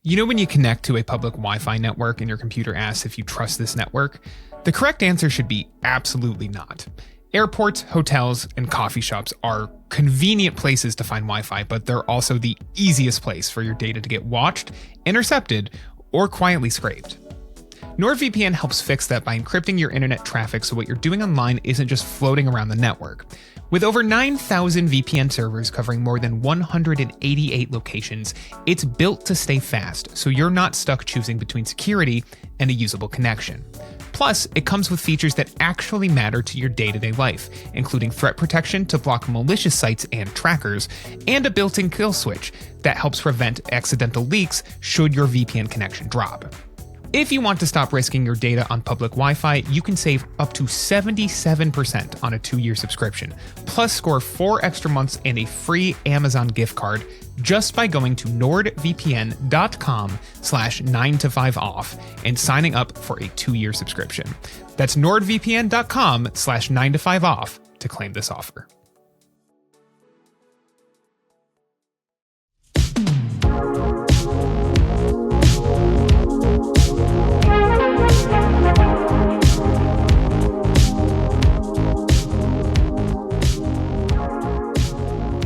You know when you connect to a public Wi-Fi network and your computer asks if you trust this network? The correct answer should be absolutely not. Airports, hotels, and coffee shops are convenient places to find Wi-Fi, but they're also the easiest place for your data to get watched, intercepted, or quietly scraped. NordVPN helps fix that by encrypting your internet traffic so what you're doing online isn't just floating around the network. With over 9,000 VPN servers covering more than 188 locations, it's built to stay fast, so you're not stuck choosing between security and a usable connection. Plus, it comes with features that actually matter to your day-to-day life, including threat protection to block malicious sites and trackers, and a built-in kill switch that helps prevent accidental leaks should your VPN connection drop. If you want to stop risking your data on public Wi-Fi, you can save up to 77% on a 2-year subscription, plus score 4 extra months and a free Amazon gift card just by going to nordvpn.com/9to5off and signing up for a 2-year subscription. That's nordvpn.com/9to5off to claim this offer.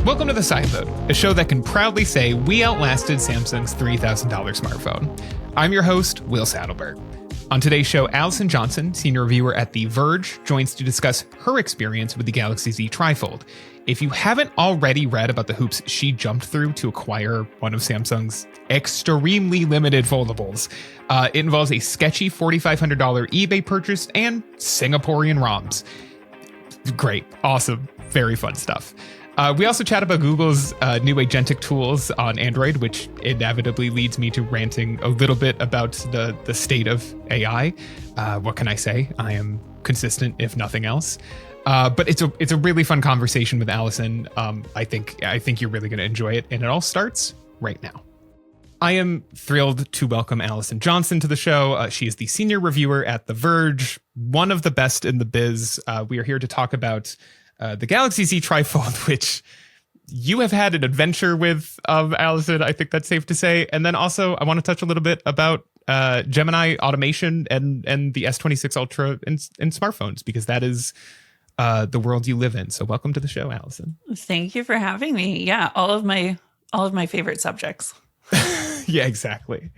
Welcome to the Sideload, a show that can proudly say we outlasted Samsung's $3,000 smartphone. I'm your host, Will Sattelberg. On today's show, Allison Johnson, senior reviewer at The Verge, joins to discuss her experience with the Galaxy Z TriFold. If you haven't already read about the hoops she jumped through to acquire one of Samsung's extremely limited foldables, it involves a sketchy $4,500 eBay purchase and Singaporean ROMs. Great, awesome, very fun stuff. We also chat about Google's new Agentic tools on Android, which inevitably leads me to ranting a little bit about the state of AI. What can I say? I am consistent, if nothing else. But it's a really fun conversation with Allison. I think you're really going to enjoy it, and it all starts right now. I am thrilled to welcome Allison Johnson to the show. She is the senior reviewer at The Verge, one of the best in the biz. We are here to talk about the Galaxy Z TriFold, which you have had an adventure with, Allison, I think that's safe to say. And then also, I want to touch a little bit about Gemini automation and the S26 Ultra in smartphones, because that is the world you live in. So welcome to the show, Allison. Thank you for having me. Yeah, all of my favorite subjects. Yeah, exactly.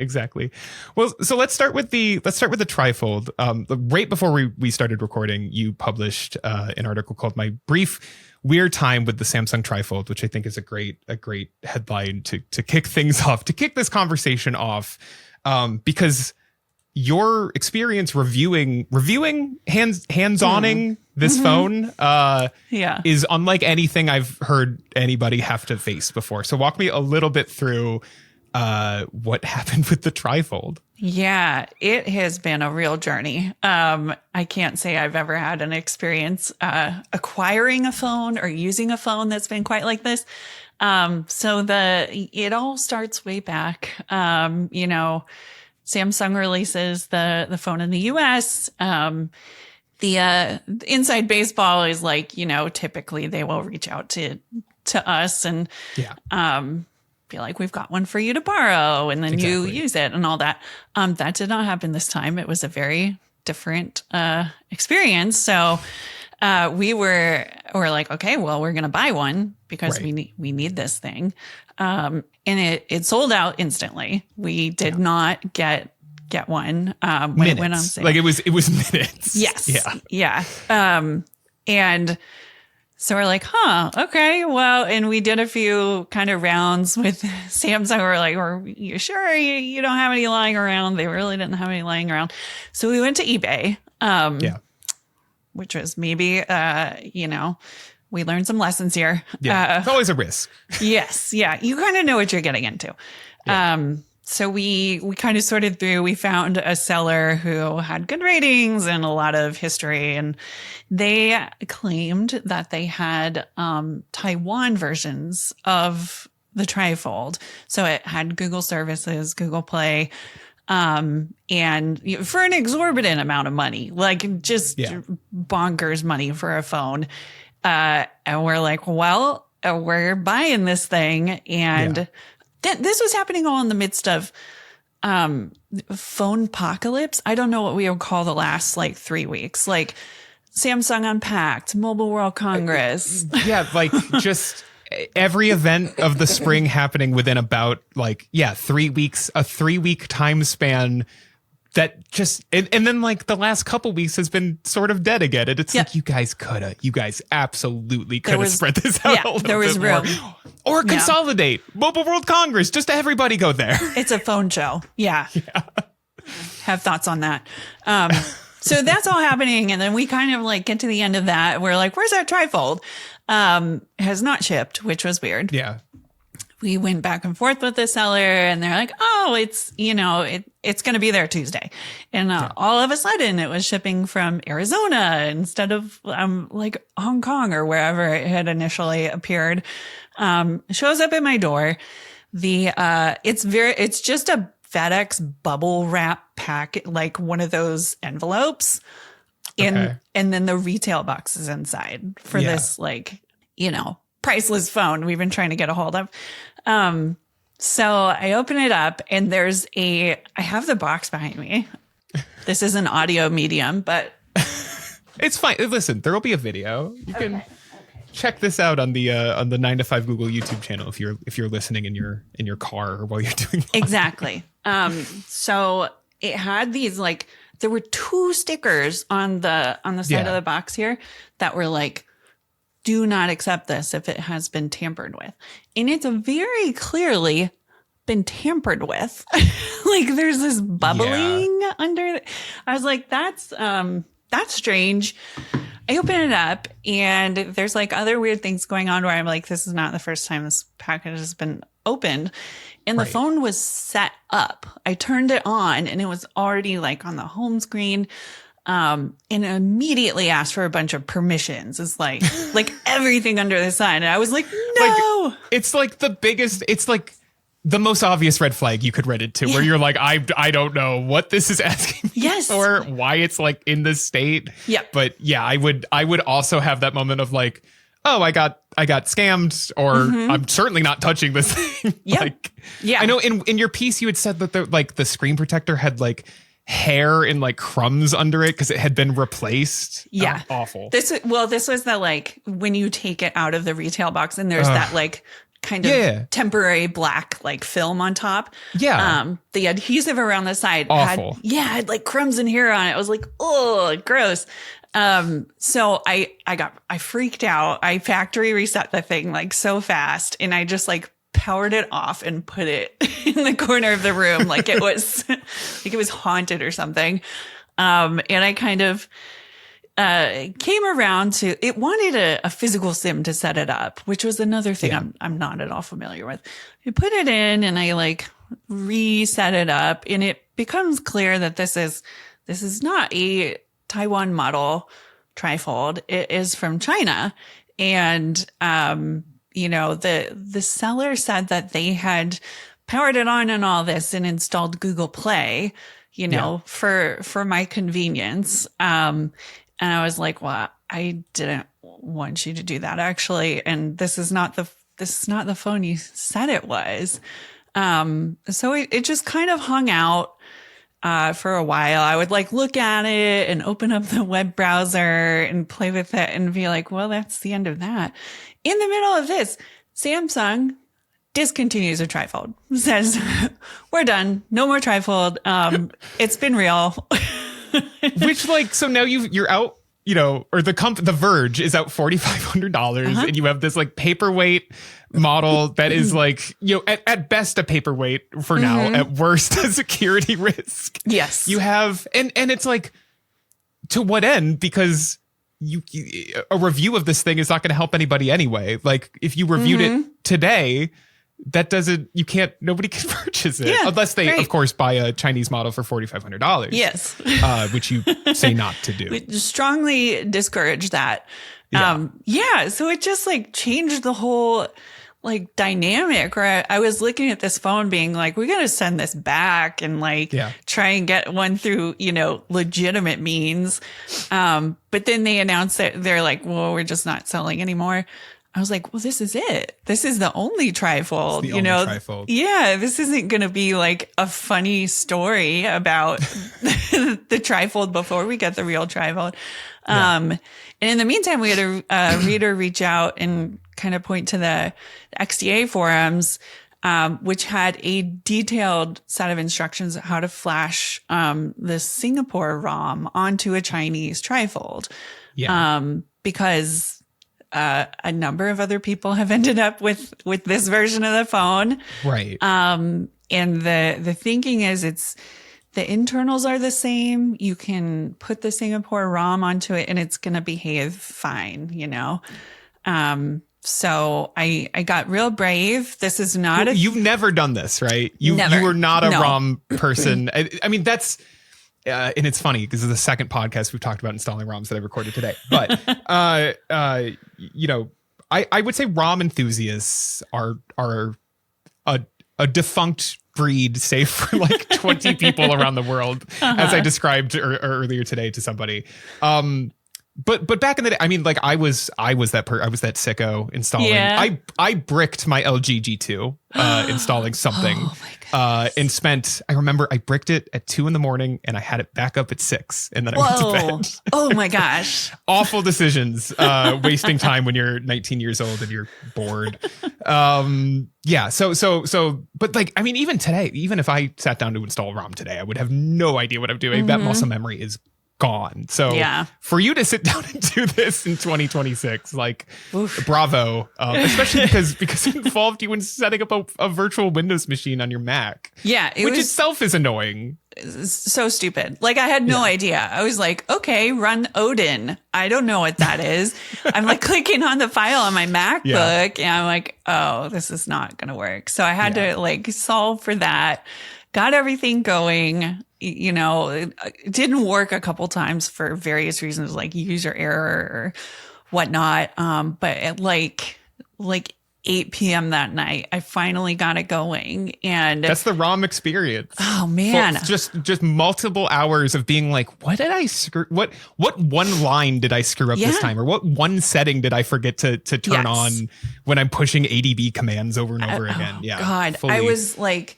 Well, so let's start with the TriFold. Right before we started recording, you published an article called "My Brief Weird Time with the Samsung TriFold," which I think is a great headline to kick things off, to kick this conversation off, because your experience reviewing hands-oning this phone is unlike anything I've heard anybody have to face before. So walk me a little bit through what happened with the TriFold. Yeah, it has been a real journey. I can't say I've ever had an experience acquiring a phone or using a phone that's been quite like this. So it all starts way back. Samsung releases the phone in the US. The inside baseball is like, typically they will reach out to us and be like, we've got one for you to borrow, and then you use it and all that. That did not happen this time. It was a very different experience. So we're like, okay, well, we're going to buy one because we need this thing. And it sold out instantly. We did not get one when it went on sale. Like it was minutes. Yes. Yeah. And so we're like, okay, well, and we did a few kind of rounds with Samsung. We're like, are you sure you don't have any lying around? They really didn't have any lying around. So we went to eBay, which was maybe, we learned some lessons here. Yeah, it's always a risk. Yes. Yeah. You kind of know what you're getting into. Yeah. So we kind of sorted through. We found a seller who had good ratings and a lot of history, and they claimed that they had Taiwan versions of the TriFold. So it had Google services, Google Play, and for an exorbitant amount of money, like just bonkers money for a phone. And we're like, well, we're buying this thing, and this was happening all in the midst of phone apocalypse. I don't know what we would call the last like 3 weeks, like Samsung Unpacked, Mobile World Congress. Yeah, like just every event of the spring happening within about 3 weeks, a 3-week time span. That just, and then like the last couple weeks has been sort of dead again. And it's like, you guys absolutely could have spread this out. Yeah, there was room. Or consolidate. Mobile World Congress, just everybody go there. It's a phone show. Yeah. Have thoughts on that. So that's all happening. And then we kind of like get to the end of that. We're like, where's that TriFold? Has not shipped, which was weird. Yeah. We went back and forth with the seller and they're like, oh, it's, it's going to be there Tuesday. And all of a sudden it was shipping from Arizona instead of like Hong Kong or wherever it had initially appeared. Shows up at my door. It's just a FedEx bubble wrap pack, like one of those envelopes. And then the retail box is inside for this, priceless phone we've been trying to get a hold of. So I open it up and I have the box behind me. This is an audio medium, but it's fine. Listen, there will be a video. You can check this out on the 9 to 5 Google YouTube channel if you're listening in your car or while you're doing laundry. Exactly. So it had these there were 2 stickers on the side of the box here that were like, do not accept this if it has been tampered with. And it's very clearly been tampered with. Like there's this bubbling under. I was like, that's strange. I open it up and there's like other weird things going on where I'm like, this is not the first time this package has been opened. And the phone was set up. I turned it on and it was already like on the home screen. And immediately asked for a bunch of permissions. It's like everything under the sun. And I was like, no, it's like it's like the most obvious red flag you could read it to where you're like, I don't know what this is asking me or why it's like in this state. Yeah. But yeah, I would also have that moment of like, oh, I got scammed or I'm certainly not touching this thing. I know in your piece, you had said that the screen protector had like hair and like crumbs under it because it had been replaced. Yeah. Awful. This was the when you take it out of the retail box and there's that kind of temporary black film on top. Yeah. The adhesive around the side awful. had like crumbs and hair on it. I was like, oh, gross. So I freaked out. I factory reset the thing so fast and I just powered it off and put it in the corner of the room like it was haunted or something. And I kind of came around to it. Wanted a physical SIM to set it up, which was another thing I'm not at all familiar with. I put it in and I reset it up, and it becomes clear that this is not a Taiwan model TriFold. It is from China, and the seller said that they had powered it on and all this and installed Google Play, for my convenience. And I was like, well, I didn't want you to do that actually. And this is not the phone you said it was. So it just kind of hung out for a while. I would look at it and open up the web browser and play with it and be like, well, that's the end of that. In the middle of this, Samsung discontinues a TriFold. Says, we're done. No more TriFold. It's been real. Which so now you're out, or the Verge is out $4,500 and you have this paperweight model that is at best a paperweight for now, at worst a security risk. Yes. You have, and it's to what end? Because a review of this thing is not going to help anybody anyway. If you reviewed it today, nobody can purchase it unless they, of course, buy a Chinese model for $4,500. Yes. Which you say not to do. We strongly discourage that. So it just changed the whole dynamic, where I was looking at this phone being like, we got to send this back and try and get one through, legitimate means. But then they announced that they're like, well, we're just not selling anymore. I was like, well, this is it. This is the only TriFold, the only TriFold. Yeah, this isn't going to be like a funny story about the TriFold before we get the real TriFold. And in the meantime, we had a reader reach out and kind of point to the XDA forums, which had a detailed set of instructions on how to flash the Singapore ROM onto a Chinese TriFold. Yeah. Because a number of other people have ended up with this version of the phone. Right. And the thinking is the internals are the same. You can put the Singapore ROM onto it and it's going to behave fine, So I got real brave. This is not You've never done this, right? Never. You were not a ROM person. I mean, that's, and it's funny because it's the second podcast we've talked about installing ROMs that I recorded today. But, I would say ROM enthusiasts are a defunct breed, save for like 20 people around the world, as I described earlier today to somebody. But back in the day, I mean, like I was that sicko installing. Yeah. I bricked my LG G2 installing something. Oh my and I remember I bricked it at 2 a.m. and I had it back up at 6 and then I went to bed. Oh my gosh. Awful decisions, wasting time when you're 19 years old and you're bored. But like, I mean, even today, even if I sat down to install ROM today, I would have no idea what I'm doing. That muscle memory is gone. So for you to sit down and do this in 2026, like, bravo. Especially because it involved you in setting up a virtual Windows machine on your Mac. Yeah. Which itself is annoying. So stupid. Like I had no idea. I was like, okay, run Odin. I don't know what that is. I'm like clicking on the file on my MacBook and I'm like, oh, this is not going to work. So I had to like solve for that. Got everything going. It didn't work a couple times for various reasons, like user error or whatnot. But at like 8 p.m. that night, I finally got it going. And that's the ROM experience. Oh man. Just multiple hours of being like, what did I screw? What one line did I screw up this time? Or what one setting did I forget to turn on when I'm pushing ADB commands over and over again? Yeah. God, I was like,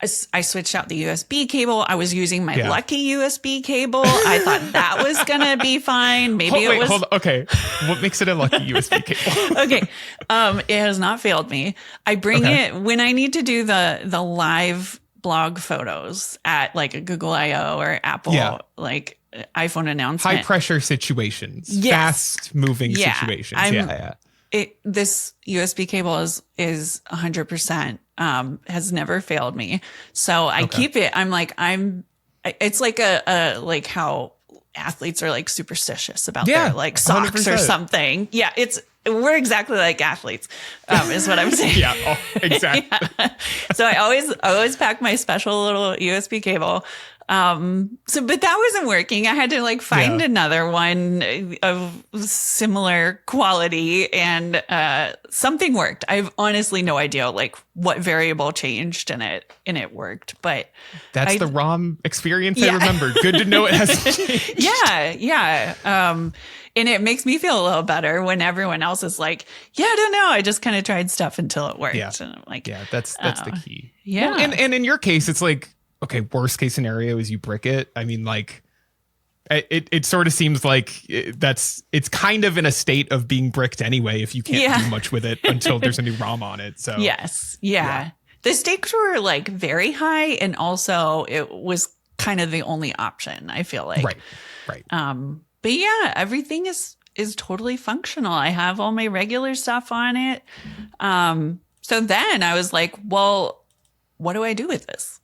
I switched out the USB cable. I was using my lucky USB cable. I thought that was going to be fine. Maybe it was. Hold on. Okay. What makes it a lucky USB cable? Okay. It has not failed me. I bring it when I need to do the live blog photos at like a Google I/O or Apple, like iPhone announcement. High pressure situations. Fast moving situations. This USB cable is 100%, has never failed me. So I keep it. It's like like how athletes are like superstitious about their like socks 100%. Or something. Yeah. We're exactly like athletes, is what I'm saying. Exactly. So I always pack my special little USB cable. But that wasn't working. I had to like find another one of similar quality and, something worked. I have honestly no idea like what variable changed and it worked, but that's the ROM experience. I remember. Good to know it hasn't changed. Yeah. And it makes me feel a little better when everyone else is like, I don't know. I just kind of tried stuff until it worked. Yeah. And I'm like, that's the key. Yeah. Well, and in your case, it's like, okay, worst case scenario is you brick it. I mean, like, it sort of seems like it's kind of in a state of being bricked anyway if you can't do much with it until there's a new ROM on it. So yes, yeah. The stakes were like very high, and also it was kind of the only option. I feel like right. But yeah, everything is totally functional. I have all my regular stuff on it. So then I was like, well, what do I do with this?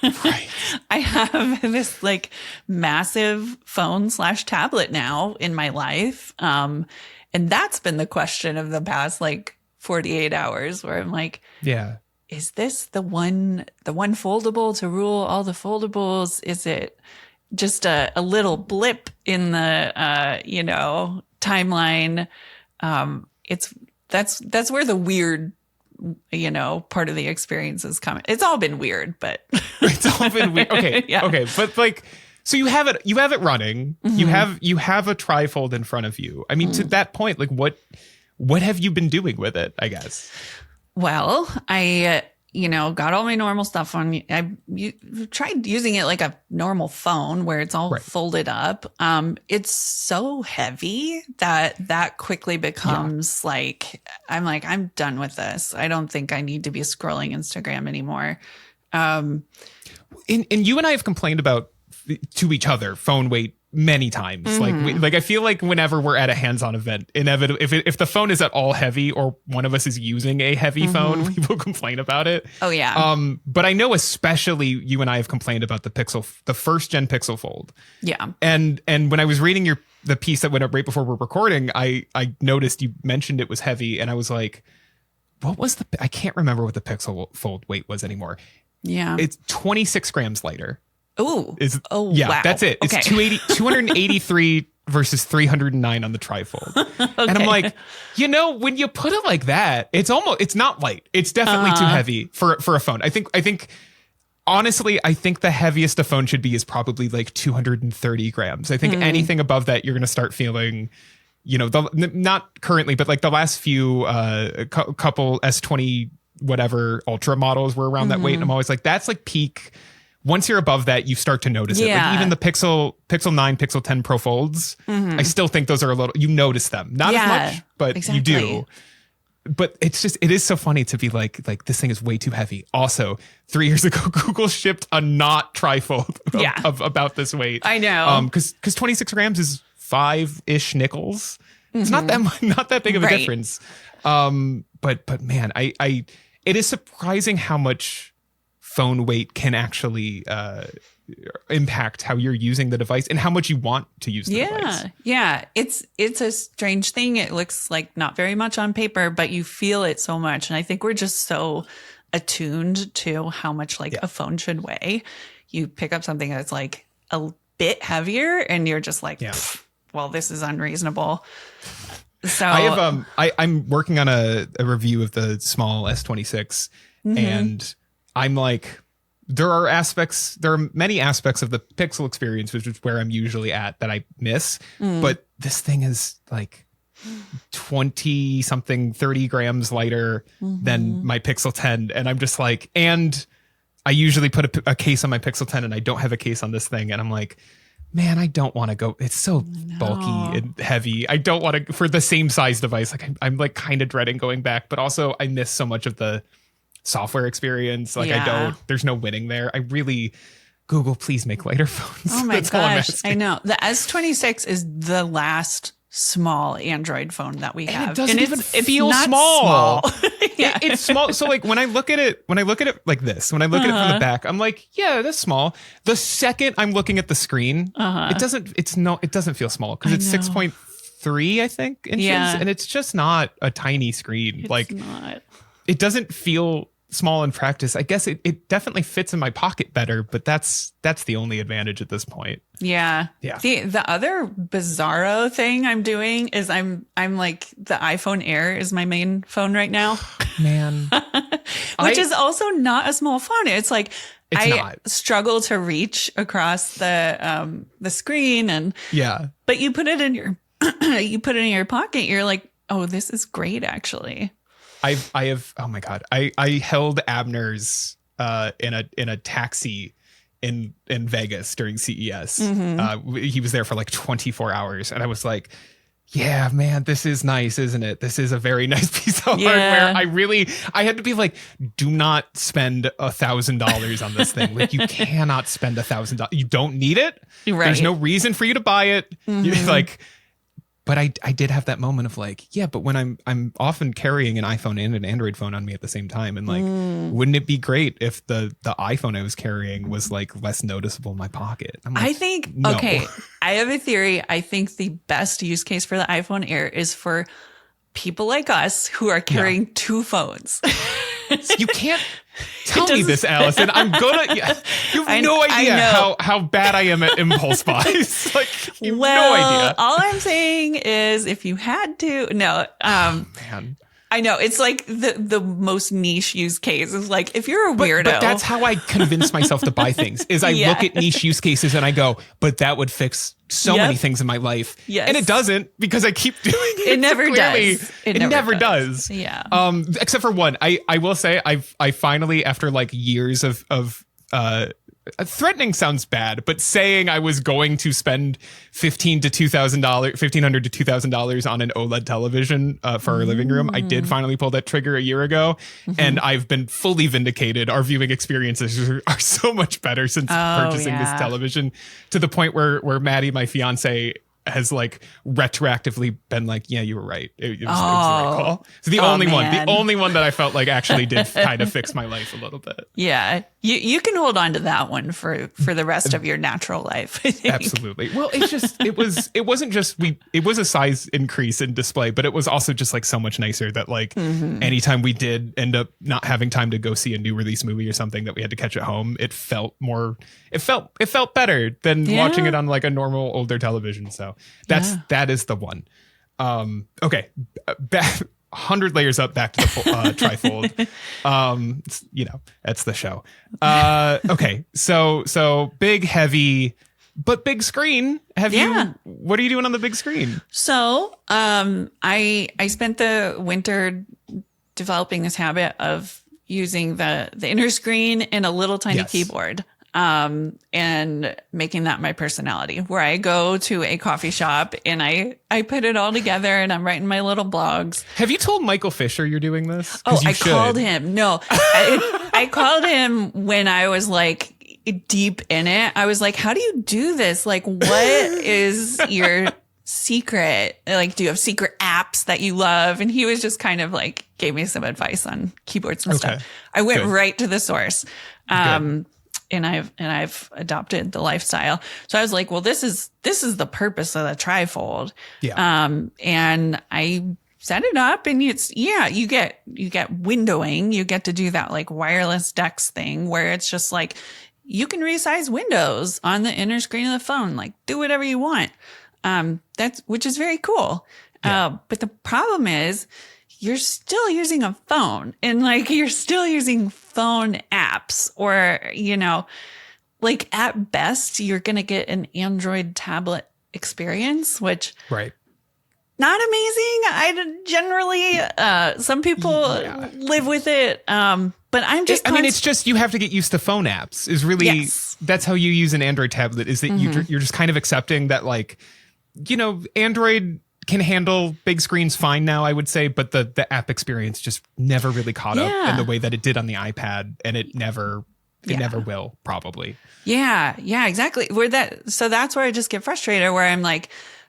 Right. I have this like massive phone/tablet now in my life. And that's been the question of the past like 48 hours where I'm like, is this the one foldable to rule all the foldables? Is it just a little blip in the, timeline? That's where the weird, part of the experience is coming. It's all been weird, but it's all been weird. Okay. Okay. But like, so you have it running, you have a TriFold in front of you. I mean, to that point, like what what have you been doing with it, I guess? Well, I got all my normal stuff on. Tried using it like a normal phone where it's all folded up. It's so heavy that quickly becomes I'm done with this. I don't think I need to be scrolling Instagram anymore. And you and I have complained about to each other phone weight many times. Like I feel like whenever we're at a hands-on event, inevitably, if the phone is at all heavy or one of us is using a heavy phone, we will complain about it. Oh yeah. But I know especially you and I have complained about the first gen Pixel Fold. Yeah. And when I was reading the piece that went up right before we're recording, I noticed you mentioned it was heavy, and I was like, what was I can't remember what the Pixel Fold weight was anymore. Yeah. It's 26 grams lighter. Wow. Yeah, that's it. It's 283 versus 309 on the TriFold. Okay. And I'm like, when you put it like that, it's not light. It's definitely too heavy for a phone. I think honestly, the heaviest a phone should be is probably like 230 grams. I think anything above that, you're going to start feeling, not currently, but like the last few couple S20 whatever ultra models were around that weight. And I'm always like, that's like peak. Once you're above that, you start to notice it. Like even the Pixel 9, Pixel 10 Pro Folds, I still think those are you notice them. Not as much, but you do. But it is so funny to be like this thing is way too heavy. Also, 3 years ago, Google shipped a not TriFold of about this weight. I know. Because 26 grams is 5-ish nickels. It's not that big of a difference. But man, it is surprising how much phone weight can actually impact how you're using the device and how much you want to use the device. Yeah. It's a strange thing. It looks like not very much on paper, but you feel it so much. And I think we're just so attuned to how much a phone should weigh. You pick up something that's like a bit heavier and you're just like, well, this is unreasonable. So I have I'm working on a review of the small S26 and I'm like, there are many aspects of the Pixel experience, which is where I'm usually at, that I miss. But this thing is like 20 something, 30 grams lighter than my Pixel 10. And I'm just like, and I usually put a case on my Pixel 10 and I don't have a case on this thing. And I'm like, man, I don't want to go. It's so bulky and heavy. I don't want to, for the same size device. Like I'm like kind of dreading going back, but also I miss so much of the software experience. There's no winning there. Google, please make lighter phones. Oh my gosh. I know. The S26 is the last small Android phone that we have. And it doesn't even feel small. It's small. So like when I look at it like this, when I look at it from the back, I'm like, yeah, that's small. The second I'm looking at the screen, it doesn't feel small because it's 6.3, I think, inches. Yeah. And it's just not a tiny screen. It's not. It doesn't feel small in practice. I guess it definitely fits in my pocket better, but that's the only advantage at this point. Yeah. The other bizarro thing I'm doing is I'm like the iPhone Air is my main phone right now. Man. Which is also not a small phone. It's like I struggle to reach across the screen but you put it in your pocket, you're like, oh, this is great actually. I have oh my god, I held Abner's in a taxi in Vegas during CES. He was there for like 24 hours and I was like, yeah, man, this is nice, isn't it? This is a very nice piece of hardware. I had to be like, do not spend $1,000 on this thing. Like you cannot spend $1,000. You don't need it. Right. There's no reason for you to buy it. But I did have that moment of like, yeah, but when I'm often carrying an iPhone and an Android phone on me at the same time. And like, wouldn't it be great if the iPhone I was carrying was like less noticeable in my pocket? I'm like, I think, no. Okay, I have a theory. I think the best use case for the iPhone Air is for people like us who are carrying two phones. You can't tell me this, Allison. I'm gonna. You have no idea how bad I am at impulse buys. Like, you have no idea. All I'm saying is, if you had to, man. I know it's like the most niche use case is like if you're a weirdo. But that's how I convince myself to buy things. Is I look at niche use cases and I go, but that would fix so many things in my life. Yes. And it doesn't, because I keep doing it. It never clearly, does. It never does. Yeah. Except for one. I will say I finally, after like years of threatening sounds bad, but saying I was going to spend $1,500 to $2,000 on an OLED television for our living room, I did finally pull that trigger a year ago, and I've been fully vindicated. Our viewing experiences are so much better since purchasing this television, to the point where Maddie, my fiance, has like retroactively been like, yeah, you were right. It was the right call. So the only one that I felt like actually did kind of fix my life a little bit. Yeah. You can hold on to that one for the rest of your natural life, I think. Absolutely. Well, it wasn't just it was a size increase in display, but it was also just like so much nicer that like anytime we did end up not having time to go see a new release movie or something that we had to catch at home, it felt better than watching it on like a normal older television. So that is the one. Okay. 100 layers up, back to the TriFold. That's the show. Okay. So big, heavy, but big screen. What are you doing on the big screen? So, I spent the winter developing this habit of using the inner screen and a little tiny keyboard. And making that my personality, where I go to a coffee shop and I put it all together and I'm writing my little blogs. Have you told Michael Fisher you're doing this? I called him. No, I called him when I was like deep in it. I was like, how do you do this? Like, what is your secret? Like, do you have secret apps that you love? And he was just kind of like, gave me some advice on keyboards and stuff. I went right to the source. And I've adopted the lifestyle. So I was like, well, this is the purpose of the TriFold. Yeah. And I set it up, and you get windowing. You get to do that like wireless DeX thing where it's just like you can resize windows on the inner screen of the phone, like do whatever you want. Which is very cool. Yeah. But the problem is, you're still using a phone, and like you're still using phone apps, or, like at best you're going to get an Android tablet experience, which not amazing. I generally, some people live with it. But I'm just, it's just, you have to get used to phone apps is really, that's how you use an Android tablet, is that you're just kind of accepting that, like, Android can handle big screens fine now, I would say, but the app experience just never really caught up in the way that it did on the iPad, and it never will, probably. Yeah, exactly. So that's where I just get frustrated, where I'm like,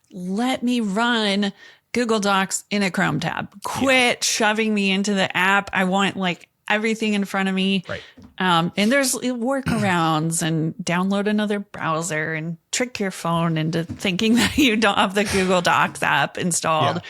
let me run Google Docs in a Chrome tab. Quit shoving me into the app. I want like everything in front of me. Right. And there's workarounds, and download another browser and trick your phone into thinking that you don't have the Google Docs app installed.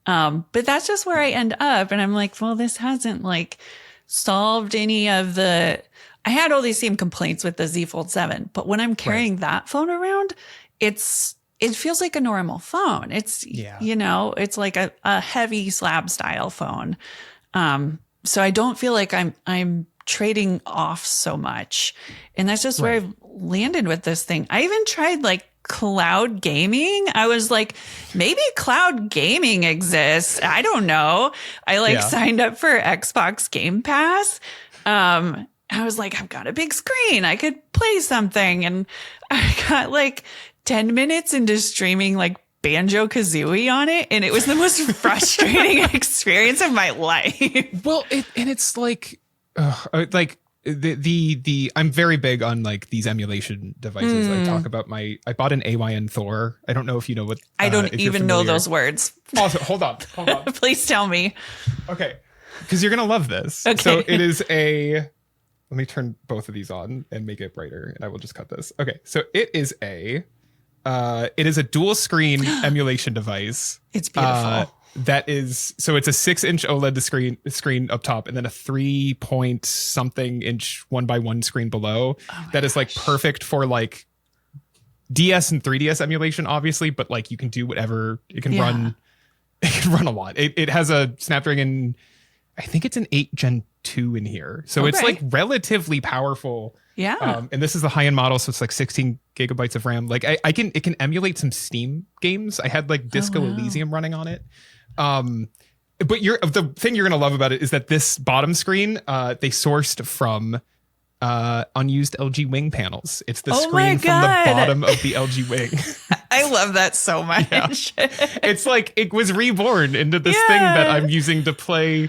Yeah. But that's just where I end up. And I'm like, well, this hasn't like solved any of I had all these same complaints with the Z Fold 7, but when I'm carrying that phone around, it feels like a normal phone. It's, it's like a heavy slab style phone. So I don't feel like I'm trading off so much. And that's just where I've landed with this thing. I even tried like cloud gaming. I was like, maybe cloud gaming exists. I don't know. I signed up for Xbox Game Pass. I was like, I've got a big screen. I could play something. And I got like 10 minutes into streaming like Banjo-Kazooie on it, and it was the most frustrating experience of my life. Well, it's like the I'm very big on like these emulation devices. I talk about I bought an AYN Thor. I don't know if you know what. I don't even know those words. Also, hold on. Please tell me. Okay, because you're gonna love this. Okay. So it is let me turn both of these on and make it brighter, and I will just cut this. Okay, so it is a dual screen emulation device. It's beautiful. So it's a 6-inch OLED screen up top, and then a 3 something inch 1x1 screen below. That is like perfect for like DS and 3DS emulation, obviously, but like you can do whatever. It can run a lot. It has a Snapdragon, I think it's an 8 Gen 2 in here. So it's like relatively powerful Yeah. And this is the high-end model, so it's like 16 gigabytes of RAM. Like it can emulate some Steam games. I had like Disco Elysium running on it. But the thing you're gonna love about it is that this bottom screen, they sourced from unused LG Wing panels. It's the screen from the bottom of the LG Wing. I love that so much. Yeah. It's like it was reborn into this thing that I'm using to play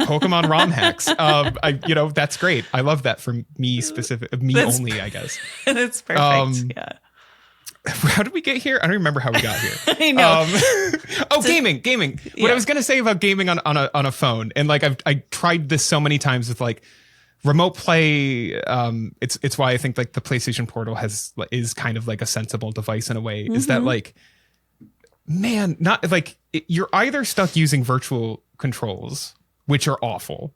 Pokemon ROM hacks. That's great. I love that for me only, I guess. That's perfect. Yeah. How did we get here? I don't remember how we got here. I know. Gaming. What I was gonna say about gaming on a phone, and like I tried this so many times with like remote play. It's why I think like the PlayStation Portal is kind of like a sensible device in a way. Is that like, man, not like you're either stuck using virtual controls, which are awful,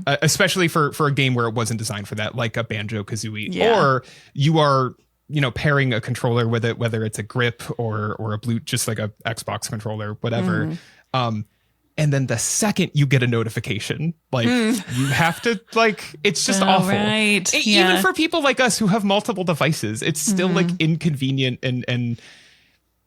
especially for a game where it wasn't designed for that, like a Banjo-Kazooie, or you are pairing a controller with it, whether it's a grip or a blue, just like a Xbox controller, whatever. And then the second you get a notification, like you have to it's just awful. Right. Even for people like us who have multiple devices, it's still like inconvenient and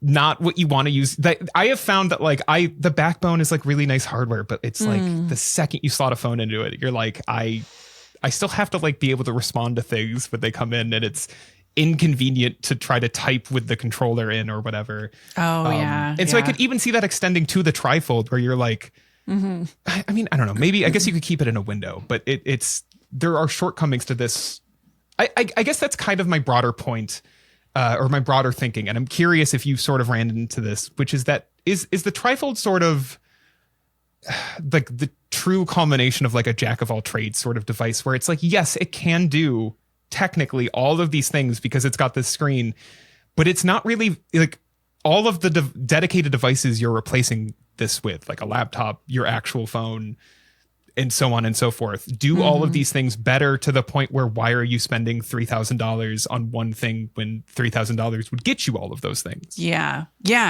not what you want to use. That I have found that the backbone is like really nice hardware, but it's like the second you slot a phone into it, you're like, I still have to like be able to respond to things when they come in, and it's inconvenient to try to type with the controller in or whatever. And so I could even see that extending to the TriFold, where you're like, I mean, I don't know, maybe I guess you could keep it in a window, but there are shortcomings to this. I guess that's kind of my broader point, or my broader thinking, and I'm curious if you sort of ran into this, which is that is the TriFold sort of like the true culmination of like a jack of all trades sort of device, where it's like, yes, it can do technically all of these things because it's got this screen, but it's not really like all of the dedicated devices you're replacing this with, like a laptop, your actual phone, and so on and so forth, do all of these things better, to the point where why are you spending $3,000 on one thing when $3,000 would get you all of those things? Yeah,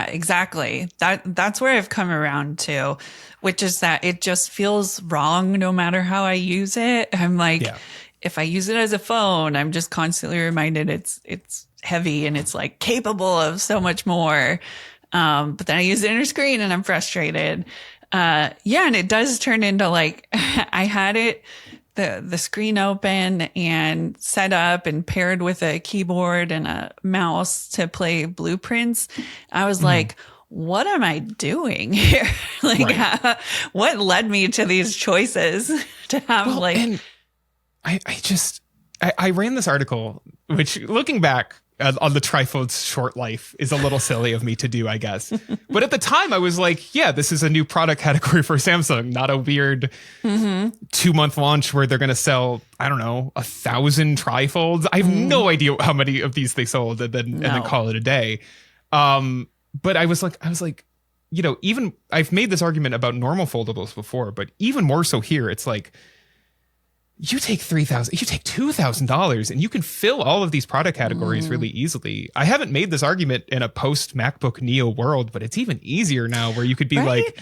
exactly. That's where I've come around to, which is that it just feels wrong no matter how I use it. I'm like, if I use it as a phone, I'm just constantly reminded it's heavy and it's like capable of so much more. But then I use it in a screen and I'm frustrated. And it does turn into like, I had it, the screen open and set up and paired with a keyboard and a mouse to play Blueprints. I was like, what am I doing here? What led me to these choices to have I ran this article, which looking back on the TriFold's short life is a little silly of me to do, I guess. But at the time I was like, yeah, this is a new product category for Samsung, not a weird 2-month launch where they're going to sell, I don't know, 1,000 TriFolds. I have no idea how many of these they sold and then call it a day. But I was like, even I've made this argument about normal foldables before, but even more so here, it's like, you take $3,000, you take $2,000, and you can fill all of these product categories really easily. I haven't made this argument in a post MacBook Neo world, but it's even easier now, where you could be like,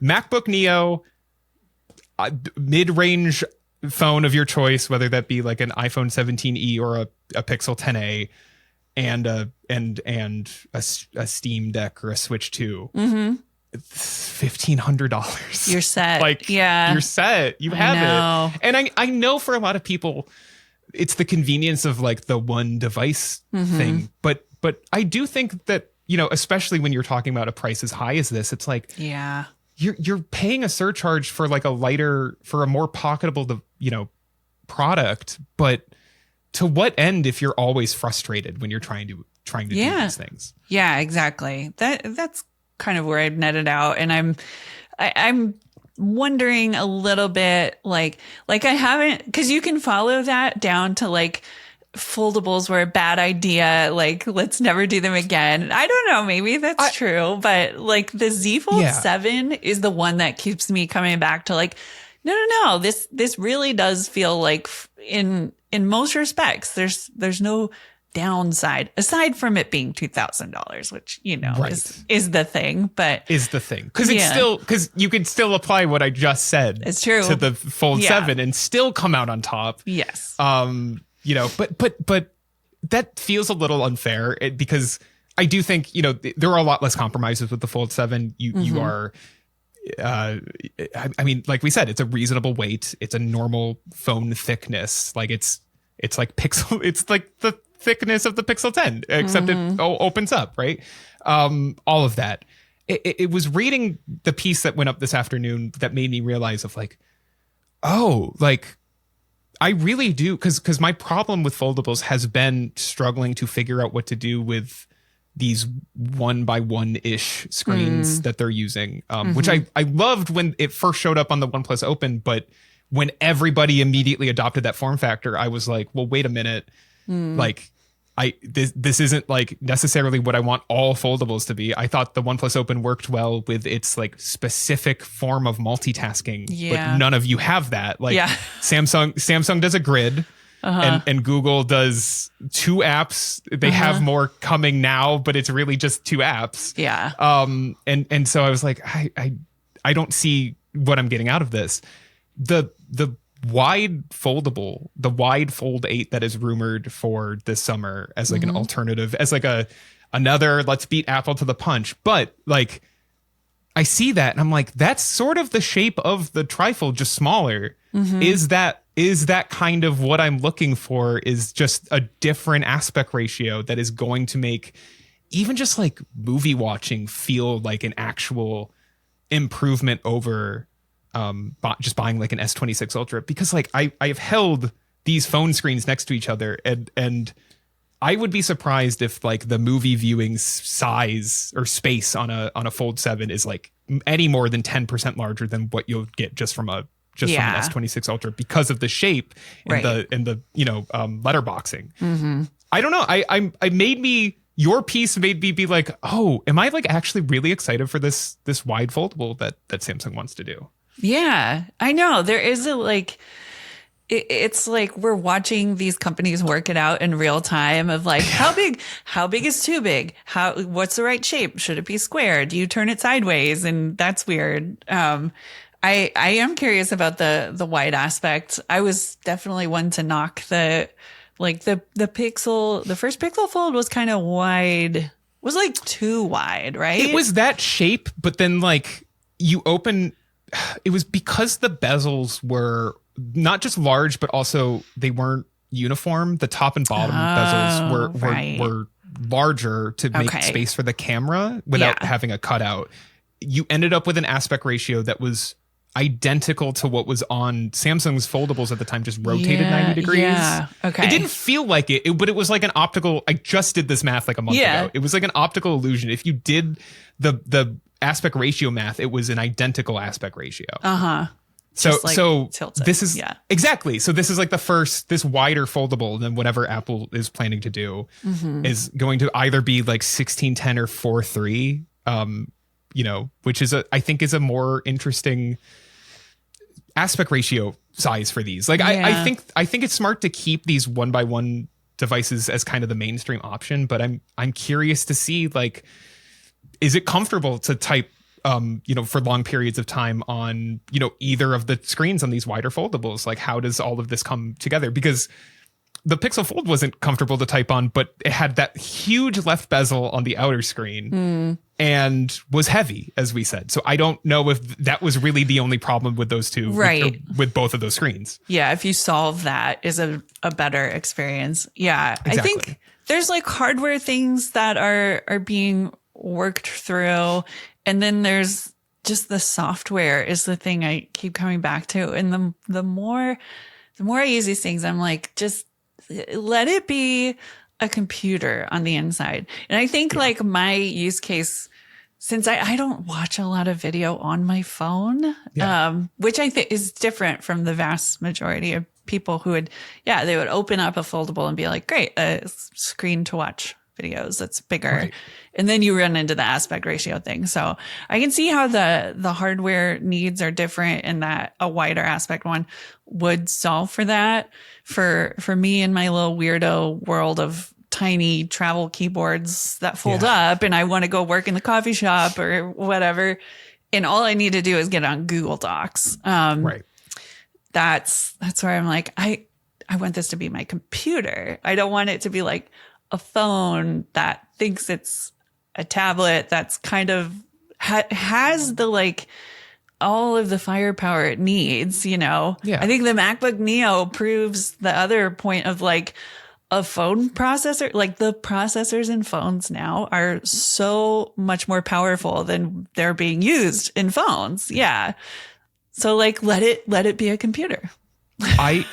MacBook Neo, mid-range phone of your choice, whether that be like an iPhone 17e or a Pixel 10a, and a Steam Deck or a Switch 2. $1,500. You're set. You're set. You have it. And I know for a lot of people, it's the convenience of like the one device thing. But I do think that, especially when you're talking about a price as high as this, it's like, you're paying a surcharge for like a more pocketable, product. But to what end if you're always frustrated when you're trying to do these things? Yeah, exactly. That's kind of where I've netted out, and I'm wondering a little bit like I haven't, because you can follow that down to like foldables were a bad idea, like let's never do them again. I don't know, maybe that's true, but like the Z Fold 7 is the one that keeps me coming back to like, no, this really does feel like in most respects there's no downside aside from it being $2,000, which is the thing, but is the thing because it's still, because you can still apply what I just said. It's true to the Fold 7 and still come out on top. Yes. but that feels a little unfair because I do think, there are a lot less compromises with the Fold 7. You are, I mean, like we said, it's a reasonable weight. It's a normal phone thickness. Like it's like the thickness of the Pixel 10, except it opens up, right? All of that. It was reading the piece that went up this afternoon that made me realize of like, oh, like I really do. Cause my problem with foldables has been struggling to figure out what to do with these 1x1-ish screens that they're using, which I loved when it first showed up on the OnePlus Open, but when everybody immediately adopted that form factor, I was like, well, wait a minute. Like this isn't like necessarily what I want all foldables to be. I thought the OnePlus Open worked well with its like specific form of multitasking, but none of you have that. Like Samsung does a grid. And Google does 2 apps. They have more coming now, but it's really just 2 apps. Yeah. And so I was like, I don't see what I'm getting out of this. The wide foldable, the wide Fold 8 that is rumored for this summer as like an alternative, as like another let's beat Apple to the punch. But like I see that and I'm like, that's sort of the shape of the TriFold, just smaller. Is that kind of what I'm looking for, is just a different aspect ratio that is going to make even just like movie watching feel like an actual improvement over just buying like an S26 Ultra, because like I have held these phone screens next to each other and I would be surprised if like the movie viewing size or space on a Fold 7 is like any more than 10% larger than what you'll get just from an S26 Ultra, because of the shape and the letterboxing. I don't know. Your piece made me be like, oh, am I like actually really excited for this wide foldable that Samsung wants to do? Yeah, I know. There is it's like we're watching these companies work it out in real time of like, how big is too big? What's the right shape? Should it be square? Do you turn it sideways? And that's weird. I am curious about the wide aspect. I was definitely one to knock the Pixel. The first Pixel Fold was kind of wide, was like too wide, right? It was that shape, but then like you open, it was because the bezels were not just large, but also they weren't uniform. The top and bottom bezels were larger to make space for the camera without having a cutout. You ended up with an aspect ratio that was identical to what was on Samsung's foldables at the time, just rotated 90 degrees. Yeah. Okay. It didn't feel like it, but it was like an optical. I just did this math like a month ago. It was like an optical illusion. If you did the aspect ratio math, it was an identical aspect ratio. So tilted. This is exactly. So this is like this wider foldable than whatever Apple is planning to do is going to either be like 16:10 or 4:3. Which is I think is a more interesting aspect ratio size for these. Like I think it's smart to keep these 1x1 devices as kind of the mainstream option, but I'm curious to see like, is it comfortable to type for long periods of time on either of the screens on these wider foldables? Like, how does all of this come together? Because the Pixel Fold wasn't comfortable to type on, but it had that huge left bezel on the outer screen and was heavy, as we said. So I don't know if that was really the only problem with those two, with both of those screens. Yeah, if you solve that, is a better experience. Yeah, exactly. I think there's like hardware things that are being worked through, and then there's just the software is the thing I keep coming back to. And the more I use these things, I'm like, just let it be a computer on the inside. And I think like my use case, since I don't watch a lot of video on my phone, which I think is different from the vast majority of people who would open up a foldable and be like, great, a screen to watch videos that's bigger. Right. And then you run into the aspect ratio thing. So I can see how the hardware needs are different, and that a wider aspect one would solve for that. For me in my little weirdo world of tiny travel keyboards that fold up, and I want to go work in the coffee shop or whatever, and all I need to do is get on Google Docs. Right. That's where I'm like, I I want this to be my computer. I don't want it to be like a phone that thinks it's a tablet that's kind of has the like all of the firepower it needs, you know? Yeah. I think the MacBook Neo proves the other point of like a phone processor. Like the processors in phones now are so much more powerful than they're being used in phones. Yeah. So like let it be a computer. I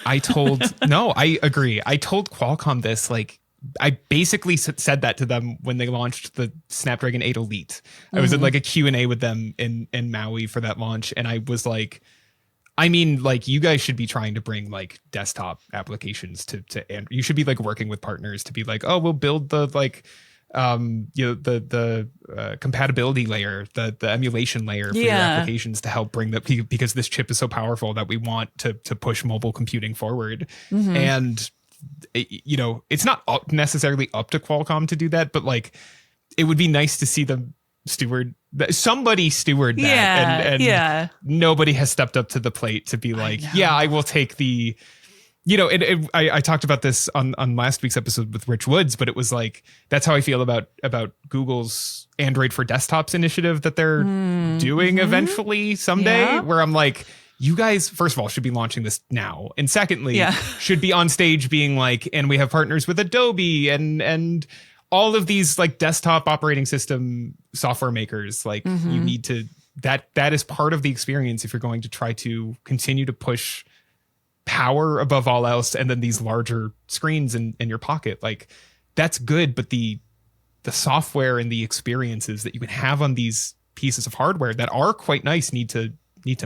agree. I told Qualcomm this, like, I basically said that to them when they launched the Snapdragon 8 Elite. I was in like a Q&A with them in Maui for that launch. And I was like, I mean, like, you guys should be trying to bring like desktop applications to Android. You should be like working with partners to be like, oh, we'll build the like, the compatibility layer, the emulation layer for your applications to help bring that, because this chip is so powerful that we want to push mobile computing forward. And you know, it's not necessarily up to Qualcomm to do that, but like it would be nice to see them somebody steward that. And nobody has stepped up to the plate to be like, I will take the, you know, I talked about this on last week's episode with Rich Woods, but it was like, that's how I feel about Google's Android for Desktops initiative that they're doing eventually someday, where I'm like, you guys, first of all, should be launching this now. And secondly, should be on stage being like, and we have partners with Adobe and all of these like desktop operating system software makers. Like you need to, that is part of the experience if you're going to try to continue to push power above all else, and then these larger screens in your pocket. Like that's good, but the software and the experiences that you can have on these pieces of hardware that are quite nice need to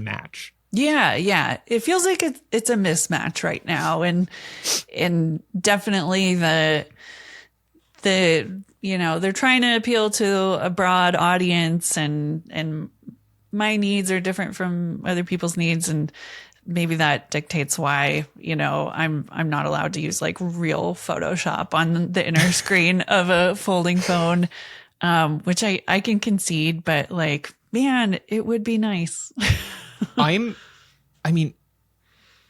match. Yeah. It feels like it's a mismatch right now. And definitely the, you know, they're trying to appeal to a broad audience, and my needs are different from other people's needs. And maybe that dictates why, you know, I'm not allowed to use like real Photoshop on the inner screen of a folding phone, which I can concede, but like, man, it would be nice. I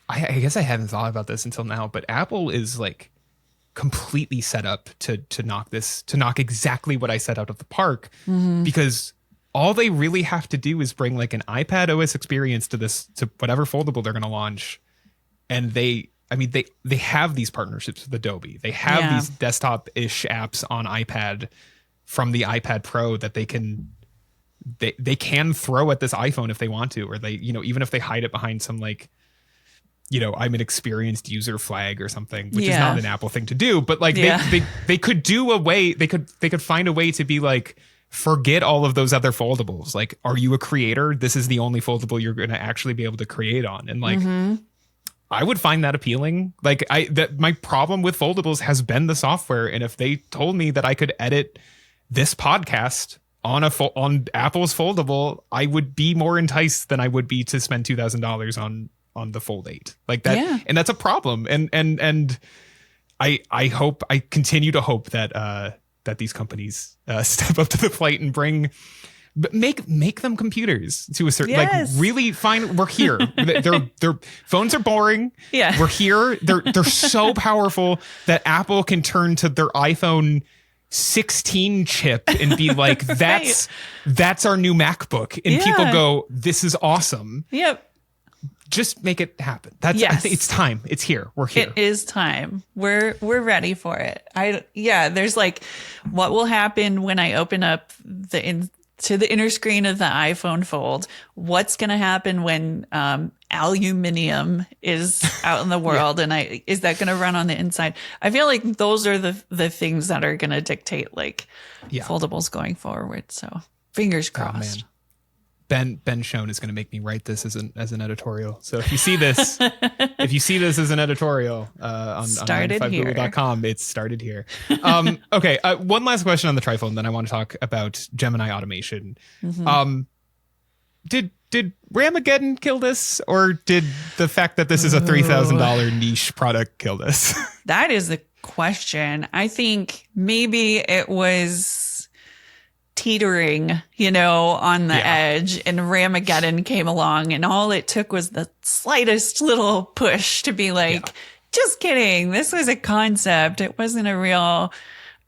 guess I hadn't thought about this until now, but Apple is like completely set up to knock exactly what I set out of the park, because all they really have to do is bring like an iPad OS experience to whatever foldable they're going to launch. And they have these partnerships with Adobe. They have these desktop-ish apps on iPad from the iPad Pro that they can throw at this iPhone if they want to, or they, you know, even if they hide it behind some like, you know, I'm an experienced user flag or something, which is not an Apple thing to do, but like they could do a way, they could find a way to be like, forget all of those other foldables. Like, are you a creator? This is the only foldable you're going to actually be able to create on. And like, I would find that appealing. Like my problem with foldables has been the software. And if they told me that I could edit this podcast on Apple's foldable, I would be more enticed than I would be to spend $2,000 on the Fold 8 like that. And that's a problem. And I continue to hope that these companies step up to the plate and make them computers to a certain, like really fine. We're here. Their phones are boring. Yeah. We're here. They're so powerful that Apple can turn to their iPhone 16 chip and be like, that's our new MacBook. And people go, this is awesome. Yep. Just make it happen. I think it's time. It's here. We're here. It is time. We're ready for it. There's like, what will happen when I open up to the inner screen of the iPhone Fold? What's going to happen when aluminum is out in the world? And is that going to run on the inside? I feel like those are the things that are going to dictate like foldables going forward. So fingers crossed. Oh, Ben Schoen is going to make me write this as an editorial. So if you see this, as an editorial on 95google.com, it's started here. Okay, one last question on the TriFold, and then I want to talk about Gemini automation. Did Ramageddon kill this, or did the fact that this is a $3,000 niche product kill this? That is the question. I think maybe it was teetering, on the edge, and Ramageddon came along, and all it took was the slightest little push to be like, just kidding. This was a concept. It wasn't a real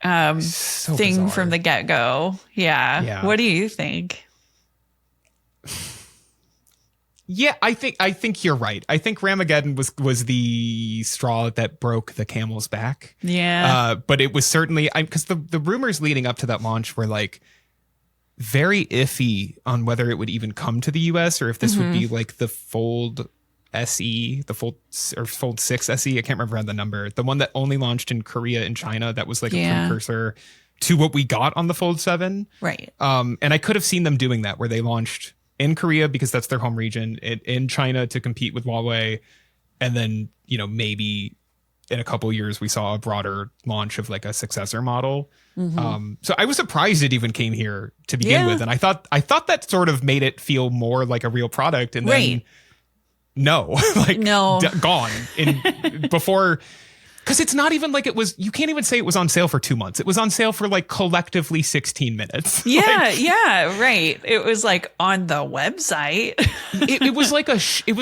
thing bizarre. from the get-go. Yeah. What do you think? Yeah, I think you're right. I think Ramageddon was the straw that broke the camel's back. Yeah. But it was certainly, because the rumors leading up to that launch were like very iffy on whether it would even come to the US or if this would be like the Fold SE, the Fold 6 SE. I can't remember the number. The one that only launched in Korea and China. That was like a precursor to what we got on the Fold 7. Right. And I could have seen them doing that where they launched in Korea because that's their home region, in China to compete with Huawei. And then, maybe in a couple of years, we saw a broader launch of like a successor model. So I was surprised it even came here to begin with. And I thought that sort of made it feel more like a real product. And then no, gone before. Because it's not even like it was, you can't even say it was on sale for 2 months. It was on sale for like collectively 16 minutes. Yeah, right. It was like on the website. it was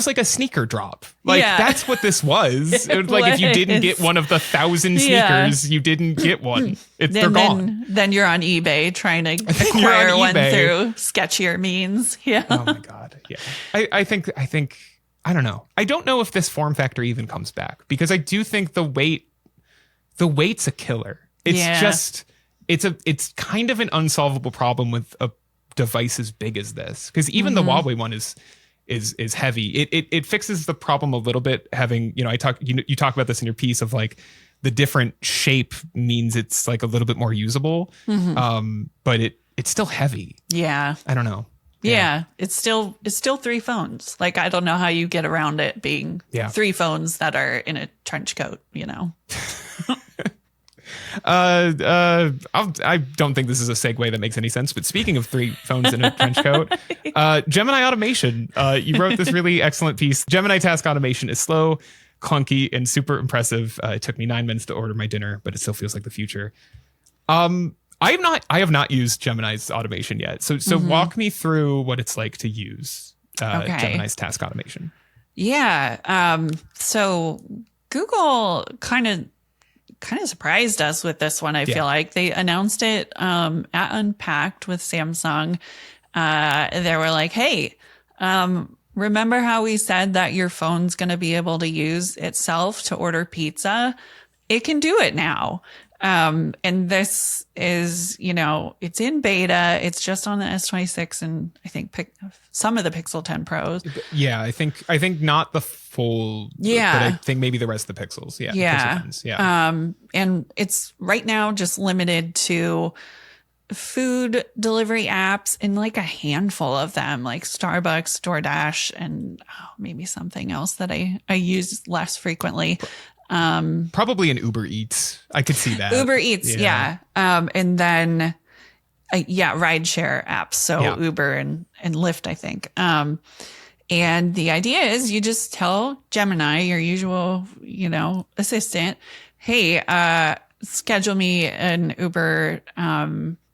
like a sneaker drop. Like that's what this was. It was like if you didn't get one of the 1,000 sneakers, you didn't get one. They're gone. Then you're on eBay trying to acquire one through sketchier means. Yeah. Oh my God. Yeah. I think I don't know. I don't know if this form factor even comes back because I do think the weight's a killer. It's just, it's kind of an unsolvable problem with a device as big as this. Because even the Huawei one is heavy. It fixes the problem a little bit having, you talk about this in your piece of like the different shape means it's like a little bit more usable. But it's still heavy. Yeah. I don't know. Yeah, it's still 3 phones. Like, I don't know how you get around it being 3 phones that are in a trench coat, I don't think this is a segue that makes any sense, but speaking of 3 phones in a trench coat, Gemini automation, you wrote this really excellent piece. Gemini task automation is slow, clunky, and super impressive. It took me 9 minutes to order my dinner, but it still feels like the future. I have not used Gemini's automation yet. So walk me through what it's like to use Gemini's task automation. Yeah. So Google kind of surprised us with this one. I feel like they announced it at Unpacked with Samsung. They were like, hey, remember how we said that your phone's going to be able to use itself to order pizza? It can do it now. And this is, it's in beta. It's just on the S26 and I think some of the Pixel 10 Pros. Yeah, I think not the full. Yeah, but I think maybe the rest of the Pixels. Yeah. Yeah. Pixel 10s, yeah. And it's right now just limited to food delivery apps and like a handful of them, like Starbucks, DoorDash, and maybe something else that I use less frequently. Probably an Uber Eats. I could see that. Uber Eats, yeah. And then, rideshare apps. So Uber and Lyft, I think. And the idea is you just tell Gemini, your usual, assistant, hey, schedule me an Uber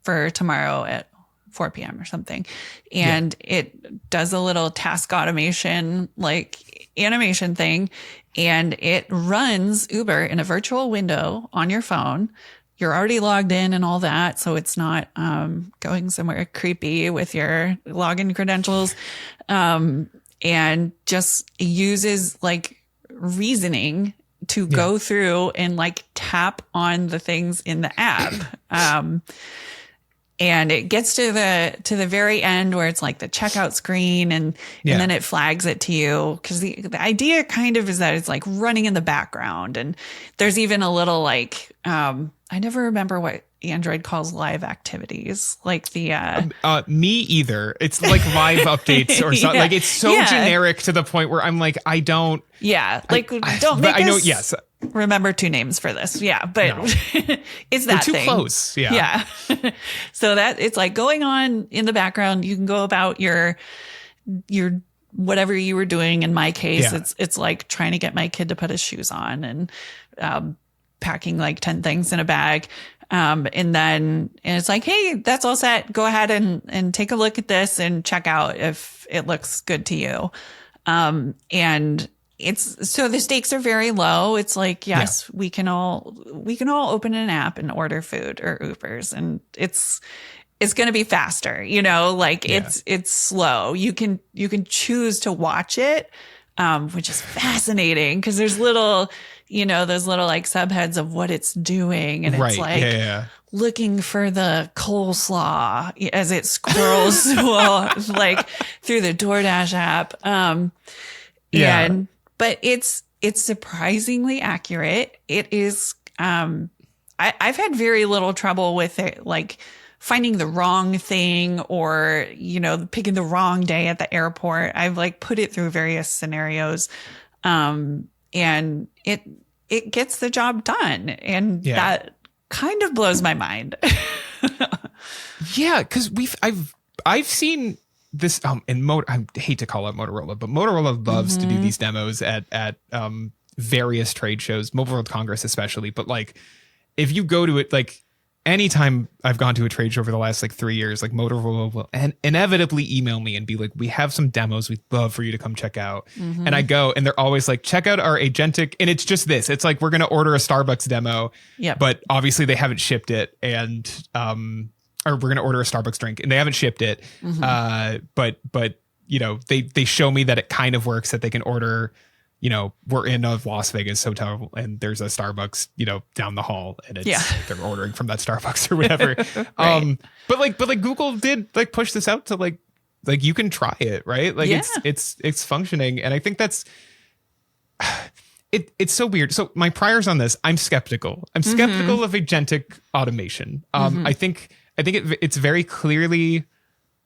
for tomorrow at 4 p.m. or something. And it does a little task automation, like animation thing. And it runs Uber in a virtual window on your phone. You're already logged in and all that. So it's not going somewhere creepy with your login credentials. And just uses like reasoning to go through and like tap on the things in the app. And it gets to the very end where it's like the checkout screen and then it flags it to you. Cause the idea kind of is that it's like running in the background. And there's even a little like, I never remember what Android calls live activities, like the me either. It's like live updates or something. Like it's so generic to the point where I'm like, I don't. Yeah, like don't make us remember 2 names for this. Yeah, but no. It's that We're too thing. Close. Yeah. So that it's like going on in the background. You can go about your whatever you were doing. In my case, it's like trying to get my kid to put his shoes on and packing like 10 things in a bag. And it's like, hey, that's all set. Go ahead and take a look at this and check out if it looks good to you. And so the stakes are very low. It's like, yes, we can all open an app and order food or Ubers, and it's going to be faster, like it's slow. You can choose to watch it, which is fascinating because there's little, those little like subheads of what it's doing. And it's like looking for the coleslaw as it scrolls like through the DoorDash app. But it's surprisingly accurate. It is, I've had very little trouble with it, like finding the wrong thing or, picking the wrong day at the airport. I've like put it through various scenarios. And it gets the job done. And that kind of blows my mind. Yeah. Cause I've seen this, I hate to call it Motorola, but Motorola loves to do these demos at various trade shows, Mobile World Congress especially. But like, if you go to it, like anytime I've gone to a trade show over the last like 3 years, like Motorola will inevitably email me and be like, we have some demos we'd love for you to come check out. And I go, and they're always like, check out our Agentic. And it's just this, it's like, we're going to order a Starbucks demo, but obviously they haven't shipped it. And, or we're going to order a Starbucks drink and they haven't shipped it. But they show me that it kind of works, that they can order, we're in a Las Vegas hotel and there's a Starbucks, down the hall, and it's they're ordering from that Starbucks or whatever. But Google did like push this out to like you can try it, right? Like it's functioning. And I think that's, it's so weird. So my priors on this, I'm skeptical. I'm skeptical of agentic automation. I think it's very clearly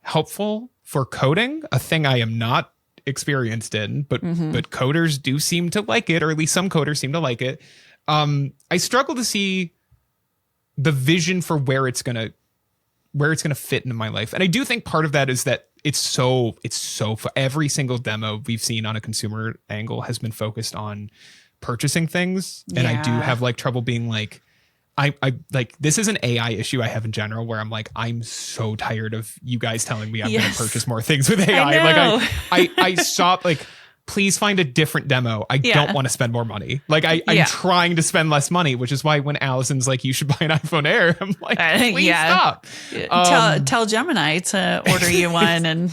helpful for coding, a thing I am not experienced in, but coders do seem to like it, or at least some coders seem to like it. I struggle to see the vision for where it's gonna fit into my life, and I do think part of that is that it's so for every single demo we've seen on a consumer angle has been focused on purchasing things, and I do have like trouble being like, I like, this is an AI issue I have in general where I'm like, I'm so tired of you guys telling me I'm going to purchase more things with AI. I saw like, please find a different demo. I don't want to spend more money. Like I'm trying to spend less money, which is why when Allison's like, you should buy an iPhone Air, I'm like, please stop. Tell Gemini to order you one, and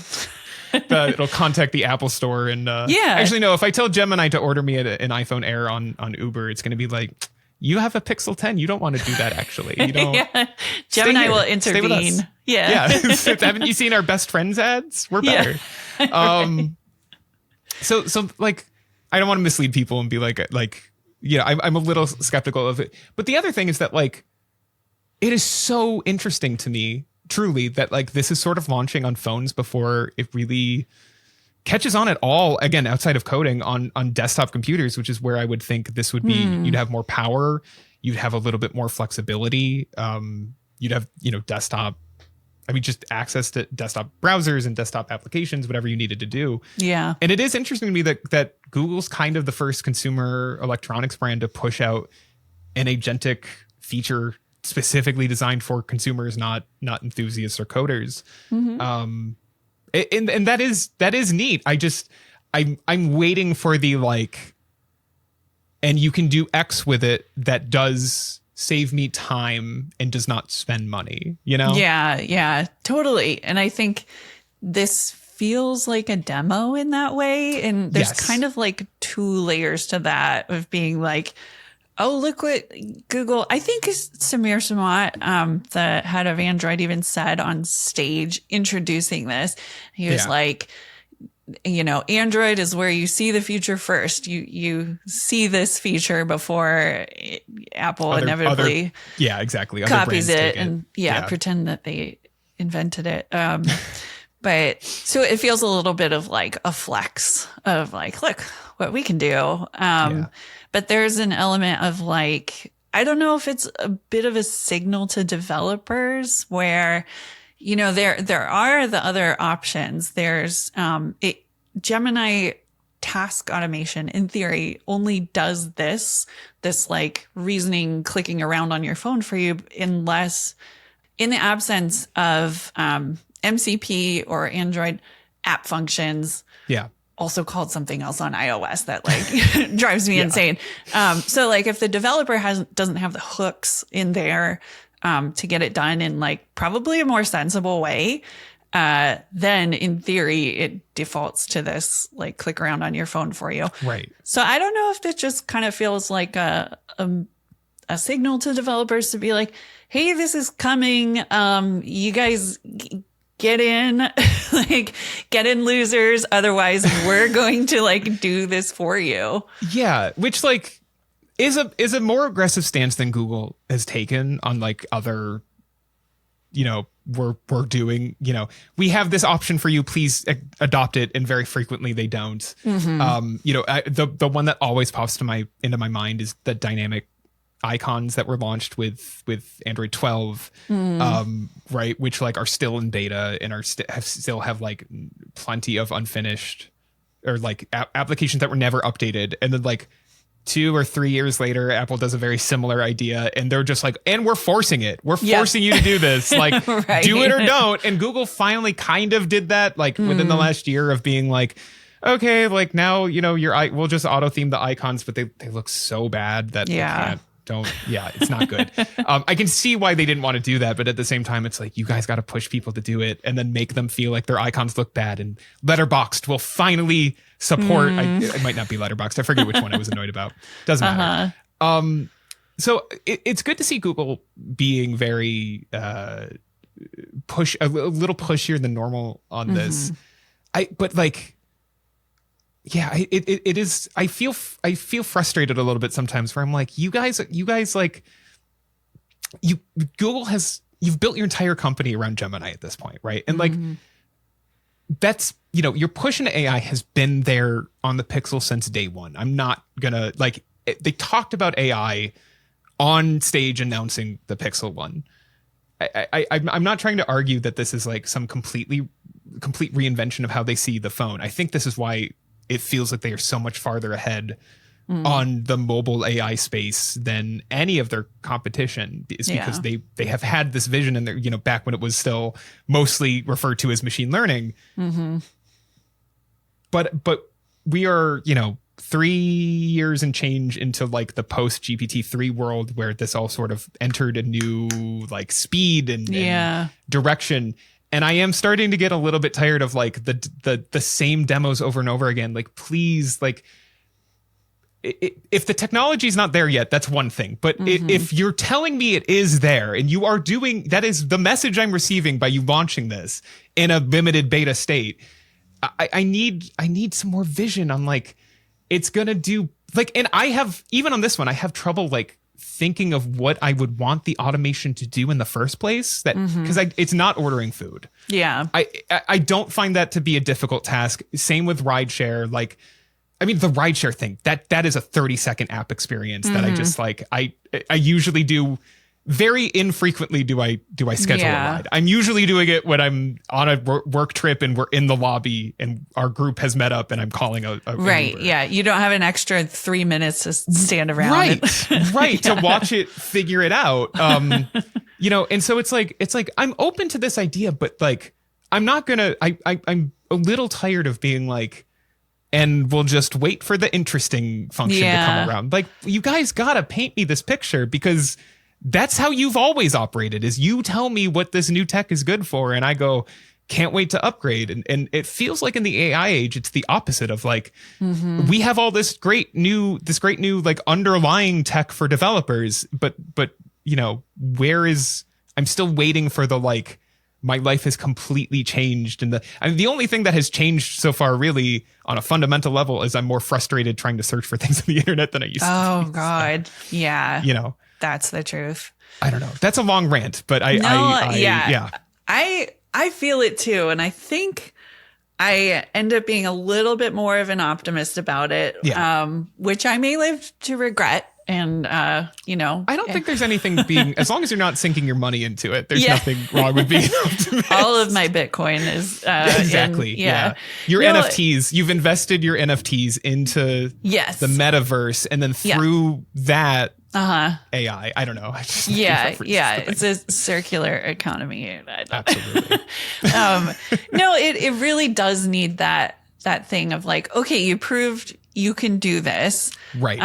it'll contact the Apple store. And actually, no, if I tell Gemini to order me an iPhone Air on Uber, it's going to be like, you have a Pixel 10. You don't want to do that, actually. You don't. Gemini will intervene. Yeah. Haven't you seen our best friends ads? We're better. So like, I don't want to mislead people and be like, I'm a little skeptical of it. But the other thing is that like, it is so interesting to me, truly, that like this is sort of launching on phones before it really catches on at all, again, outside of coding, on desktop computers, which is where I would think this would be. You'd have more power, you'd have a little bit more flexibility, you'd have desktop, just access to desktop browsers and desktop applications, whatever you needed to do. And it is interesting to me that Google's kind of the first consumer electronics brand to push out an agentic feature specifically designed for consumers, not enthusiasts or coders. And that is neat. I'm waiting for the like, and you can do X with it that does save me time and does not spend money, Yeah, totally. And I think this feels like a demo in that way. And there's kind of like two layers to that of being like, oh, look what Google, I think Samir Samat, the head of Android, even said on stage introducing this. He was like, Android is where you see the future first. You see this feature before Apple inevitably copies it and pretend that they invented it. But so it feels a little bit of like a flex of like, look what we can do. But there's an element of like, I don't know if it's a bit of a signal to developers where, there are the other options. There's Gemini task automation in theory only does this like reasoning, clicking around on your phone for you, unless in the absence of MCP or Android app functions. also called something else on iOS that like drives me insane. So like if the developer doesn't have the hooks in there to get it done in like probably a more sensible way, then in theory it defaults to this like click around on your phone for you. Right. So I don't know if it just kind of feels like a signal to developers to be like, hey, this is coming. You guys get in, like get in, losers. Otherwise we're going to like do this for you. Yeah. Which like is a more aggressive stance than Google has taken on like other, you know, we're doing, you know, we have this option for you, please adopt it. And very frequently they don't. You know, the one that always pops into my mind is the dynamic icons that were launched with Android 12, right, which like are still in beta and are still have like plenty of unfinished or like applications that were never updated. And then like 2 or 3 years later, Apple does a very similar idea and they're just like, and we're forcing it. We're forcing you to do this. Like right. Do it or don't. And Google finally kind of did that like within the last year of being like, okay, like now, you know, we'll just auto theme the icons, but they look so bad that they can't. It's not good. I can see why they didn't want to do that, but at the same time, it's like, you guys got to push people to do it and then make them feel like their icons look bad. And Letterboxd will finally support, it might not be Letterboxd. I forget which one I was annoyed about. Doesn't matter. So it's good to see Google being very a little pushier than normal on this. But like, yeah, it is. I feel frustrated a little bit sometimes where I'm like, you guys like you've built your entire company around Gemini at this point, right? And like that's, you know, your push into AI has been there on the Pixel since day one. I'm not gonna like they talked about AI on stage announcing the Pixel 1. I'm not trying to argue that this is like some complete reinvention of how they see the phone. I think this is why it feels like they are so much farther ahead on the mobile AI space than any of their competition, is because they have had this vision and they're, you know, back when it was still mostly referred to as machine learning. But we are, you know, 3 years and change into like the post GPT-3 world where this all sort of entered a new like speed and direction. And I am starting to get a little bit tired of like the same demos over and over again. Like, please, like, if the technology is not there yet, that's one thing. But if you're telling me it is there and you are doing, that is the message I'm receiving by you launching this in a limited beta state. I need some more vision on like, it's going to do like, and I have, even on this one, I have trouble like thinking of what I would want the automation to do in the first place, that because it's not ordering food. I don't find that to be a difficult task. Same with rideshare. Like, I mean, the rideshare thing, that is a 30-second app experience that I just like, I usually do. Very infrequently do I schedule a ride. I'm usually doing it when I'm on a work trip and we're in the lobby and our group has met up and I'm calling a right. Uber. Yeah. You don't have an extra 3 minutes to stand around. Right. To watch it, figure it out. You know, and so it's like, I'm open to this idea, but like, I'm not gonna, I'm a little tired of being like, and we'll just wait for the interesting function to come around. Like, you guys gotta paint me this picture, because that's how you've always operated, is you tell me what this new tech is good for and I go, can't wait to upgrade. And it feels like in the AI age, it's the opposite of like, we have all this great new like underlying tech for developers, but you know, I'm still waiting for the like, my life has completely changed. And the only thing that has changed so far really on a fundamental level is I'm more frustrated trying to search for things on the internet than I used to. Oh God. So, yeah. You know, that's the truth. I don't know. That's a long rant, but I feel it too. And I think I end up being a little bit more of an optimist about it, which I may live to regret. And, you know, I don't think there's anything being, as long as you're not sinking your money into it, there's nothing wrong with being optimistic. All of my Bitcoin is exactly. Your NFTs, you've invested your NFTs into the metaverse, and then through that AI, I don't know. It's a circular economy. Absolutely. No, it really does need that thing of like, okay, you proved you can do this. Right.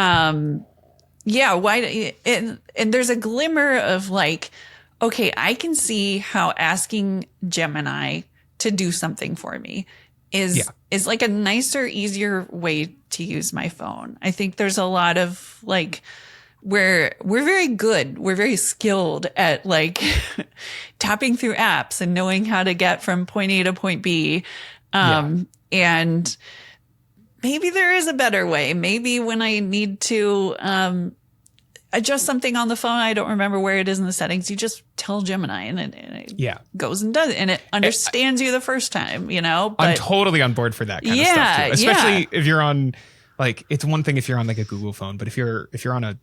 Yeah. Why? And there's a glimmer of like, okay, I can see how asking Gemini to do something for me is like a nicer, easier way to use my phone. I think there's a lot of like, we're very good. We're very skilled at like tapping through apps and knowing how to get from point A to point B. And maybe there is a better way. Maybe when I need to adjust something on the phone, I don't remember where it is in the settings, you just tell Gemini and it goes and does it. And it understands you the first time, you know? But, I'm totally on board for that kind of stuff too. Especially if you're on, like, it's one thing if you're on like a Google phone, but if you're on a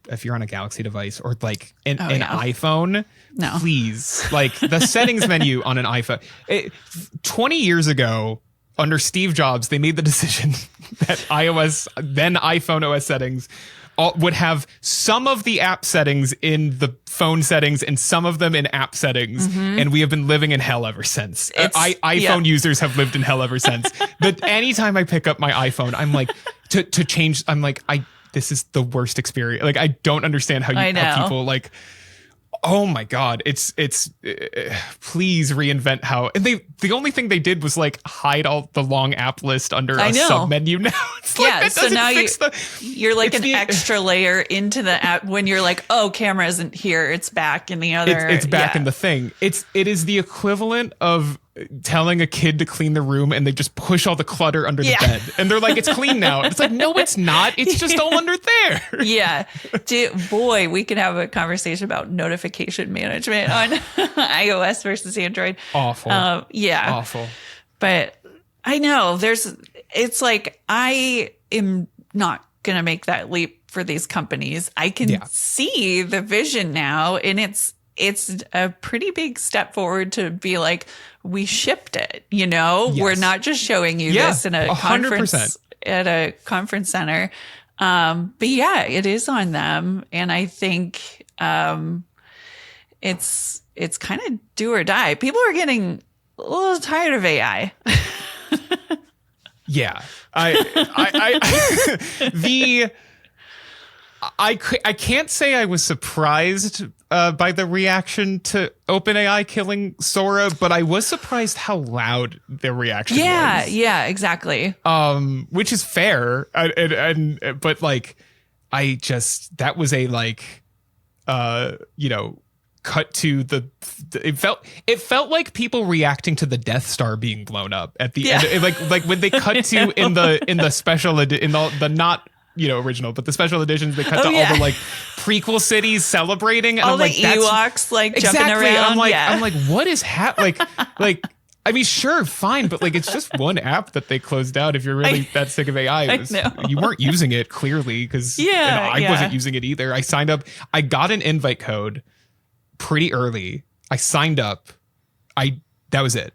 Galaxy device or like an iPhone, please, like the settings menu on an iPhone. 20 years ago, under Steve Jobs, they made the decision that then iPhone OS settings would have some of the app settings in the phone settings and some of them in app settings. And we have been living in hell ever since. iPhone users have lived in hell ever since. But anytime I pick up my iPhone, I'm like, to change, I'm like, this is the worst experience. Like, I don't understand how how people like, oh my God, it's please reinvent how. And the only thing they did was like hide all the long app list under a sub menu. Now it's like, that so now fix you're like an extra layer into the app when you're like, oh, camera isn't here, it's back in the other. It's back in the thing. It is the equivalent of telling a kid to clean the room and they just push all the clutter under the bed and they're like, it's clean now. It's like, no, it's not. It's just all under there. Yeah. Boy, we could have a conversation about notification management on iOS versus Android. Awful. Awful. But I know it's like, I am not going to make that leap for these companies. I can see the vision now, and it's a pretty big step forward to be like, we shipped it, you know, we're not just showing you this in a 100%. Conference at a conference center. But yeah, it is on them. And I think, it's kind of do or die. People are getting a little tired of AI. Yeah. I can't say I was surprised by the reaction to OpenAI killing Sora, but I was surprised how loud their reaction was. Yeah, exactly. Which is fair, but like, that was a like, cut to it felt like people reacting to the Death Star being blown up at the end, like when they cut to in the special in the not original, but the special editions, they cut to all the like prequel cities celebrating, and all I'm like, the Ewoks like jumping around. I'm like, what is happening? Like, I mean, sure, fine, but like, it's just one app that they closed out. If you're really that sick of AI, you weren't using it clearly, because I wasn't using it either. I signed up. I got an invite code pretty early. I signed up. That was it.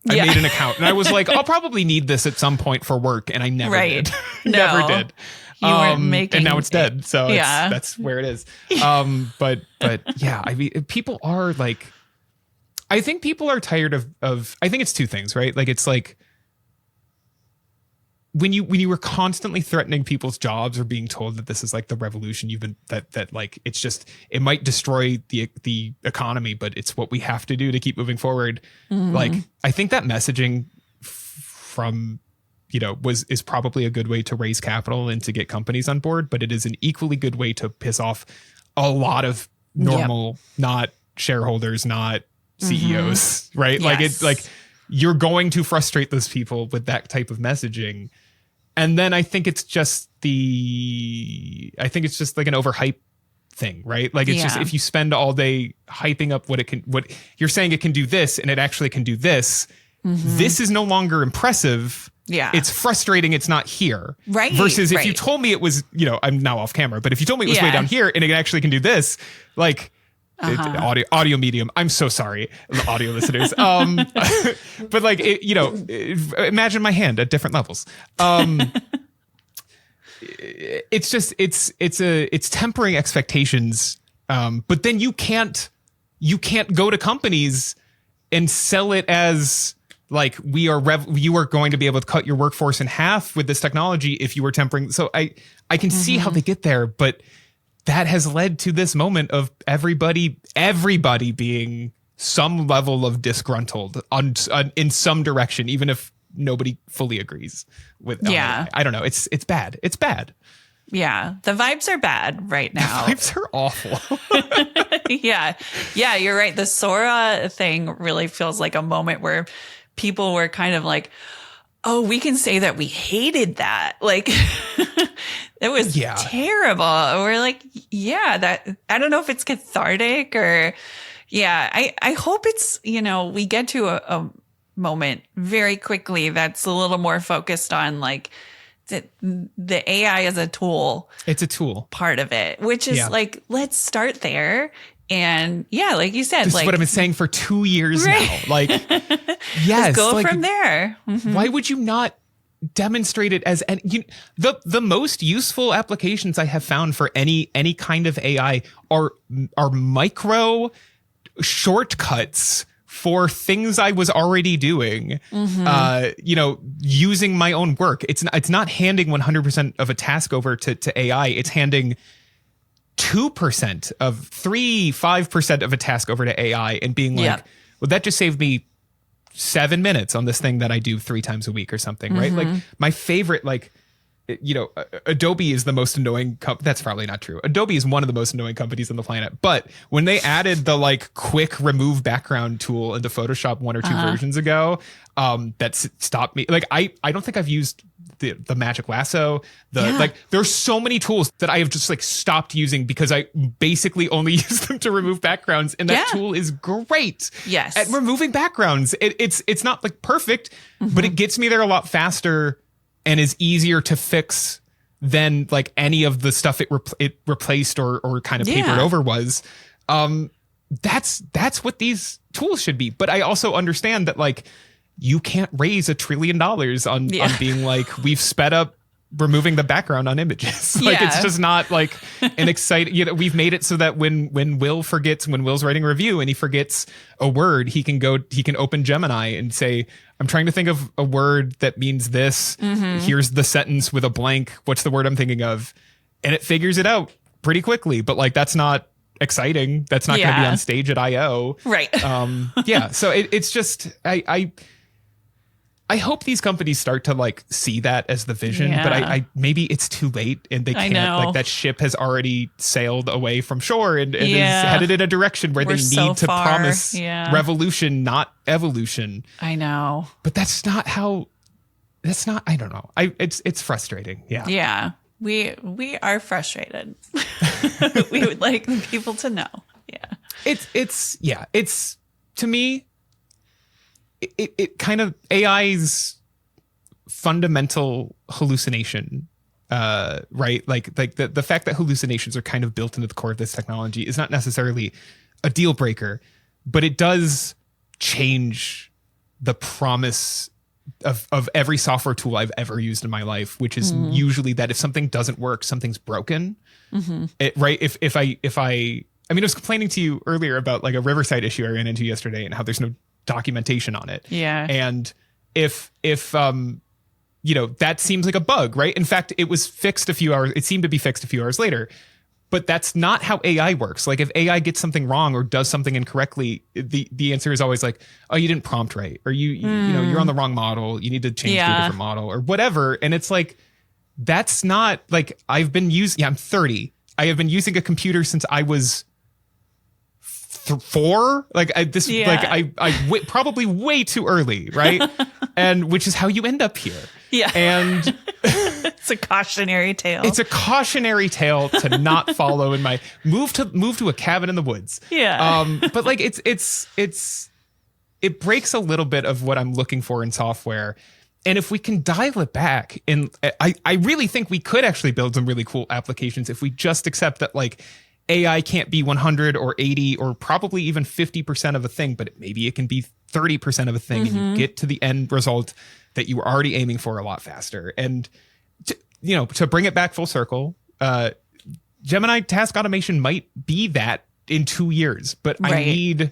I made an account, and I was like, I'll probably need this at some point for work, and I never did. Never did. You weren't making, and now it's dead. So that's where it is. But yeah, I mean, people are like, I think people are tired of, I think it's two things, right? Like, it's like, when you were constantly threatening people's jobs or being told that this is like the revolution, that like, it's just, it might destroy the economy, but it's what we have to do to keep moving forward. Like, I think that messaging from, is probably a good way to raise capital and to get companies on board, but it is an equally good way to piss off a lot of normal, not shareholders, not CEOs, right? Yes. Like, it's like, you're going to frustrate those people with that type of messaging. And then I think it's just like an overhype thing, right? Like, it's just, if you spend all day hyping up what you're saying, it can do this, and it actually can do this. This is no longer impressive. Yeah. It's frustrating. It's not here. Right. Versus if you told me it was, I'm now off camera, but if you told me it was way down here and it actually can do this, like, audio medium. I'm so sorry, audio listeners. But like, imagine my hand at different levels. It's just, it's tempering expectations. But then you can't go to companies and sell it as, like you are going to be able to cut your workforce in half with this technology if you were tempering. So I can see how they get there, but that has led to this moment of everybody being some level of disgruntled in some direction, even if nobody fully agrees with. Yeah. I don't know. It's bad. It's bad. Yeah. The vibes are bad right now. The vibes are awful. Yeah. Yeah, you're right. The Sora thing really feels like a moment where people were kind of like, oh, we can say that we hated that. Like, it was terrible. We're like, that, I don't know if it's cathartic or, I hope it's, we get to a moment very quickly that's a little more focused on like the AI as a tool. It's a tool. Part of it, which is like, let's start there. And like you said, this is what I've been saying for 2 years now. Like, yes, just go from there. Mm-hmm. Why would you not demonstrate it as the most useful applications I have found for any kind of AI are micro shortcuts for things I was already doing, using my own work. It's not handing 100% of a task over to AI. It's handing 2% of 5% of a task over to AI and being like, well, that just saved me 7 minutes on this thing that I do 3 times a week or something, right? Like my favorite, Adobe is the most annoying that's probably not true. Adobe is one of the most annoying companies on the planet. But when they added the quick remove background tool into Photoshop 1 or 2 versions ago, that stopped me. Like I don't think I've used the magic lasso. There's so many tools that I have just stopped using because I basically only use them to remove backgrounds, and that tool is great. Yes, at removing backgrounds. It's not perfect, but it gets me there a lot faster and is easier to fix than any of the stuff it replaced or kind of papered over was. That's what these tools should be. But I also understand that you can't raise $1 trillion on being we've sped up removing the background on images. It's just not an exciting, we've made it so that when Will's writing a review and he forgets a word, he can open Gemini and say, I'm trying to think of a word that means this. Here's the sentence with a blank. What's the word I'm thinking of? And it figures it out pretty quickly. But that's not exciting. That's not going to be on stage at I.O. Right. So it's just, I hope these companies start to see that as the vision, but I maybe it's too late and they can't. That ship has already sailed away from shore and is headed in a direction where they need to promise revolution, not evolution. I know, but that's not how. That's not. I don't know. It's frustrating. Yeah. Yeah. We are frustrated. We would like people to know. Yeah. It's to me. It kind of AI's fundamental hallucination, right? The fact that hallucinations are kind of built into the core of this technology is not necessarily a deal breaker, but it does change the promise of every software tool I've ever used in my life, which is usually that if something doesn't work, something's broken. Right? If I was complaining to you earlier about a Riverside issue I ran into yesterday and how there's no documentation on it. Yeah. And if that seems like a bug, right? In fact, it was fixed it seemed to be fixed a few hours later. But that's not how AI works. If AI gets something wrong or does something incorrectly, the answer is always oh, you didn't prompt right, or you're on the wrong model, you need to change to a different model or whatever. And it's that's not I've been using I'm 30. I have been using a computer since I was 4, probably way too early, right? And which is how you end up here. Yeah. And it's a cautionary tale. It's a cautionary tale to not follow in my move to a cabin in the woods. Yeah. But it breaks a little bit of what I'm looking for in software. And if we can dial it back, and I really think we could actually build some really cool applications if we just accept that AI can't be 100 or 80 or probably even 50% of a thing, but maybe it can be 30% of a thing, and you get to the end result that you were already aiming for a lot faster. And to bring it back full circle, Gemini task automation might be that in 2 years, but I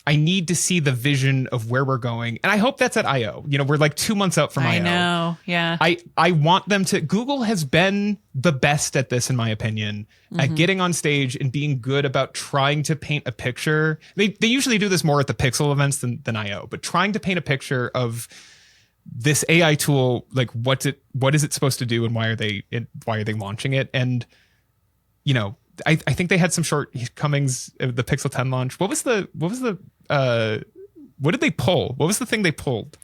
I need to see the vision of where we're going. And I hope that's at I.O. You know, we're like 2 months out from I.O. I know. Yeah. I want them to. Google has been the best at this, in my opinion, at getting on stage and being good about trying to paint a picture. They usually do this more at the Pixel events than I.O., but trying to paint a picture of this AI tool, like what is it supposed to do and why are they launching it? And, you know, I think they had some shortcomings of the Pixel 10 launch. What did they pull? What was the thing they pulled?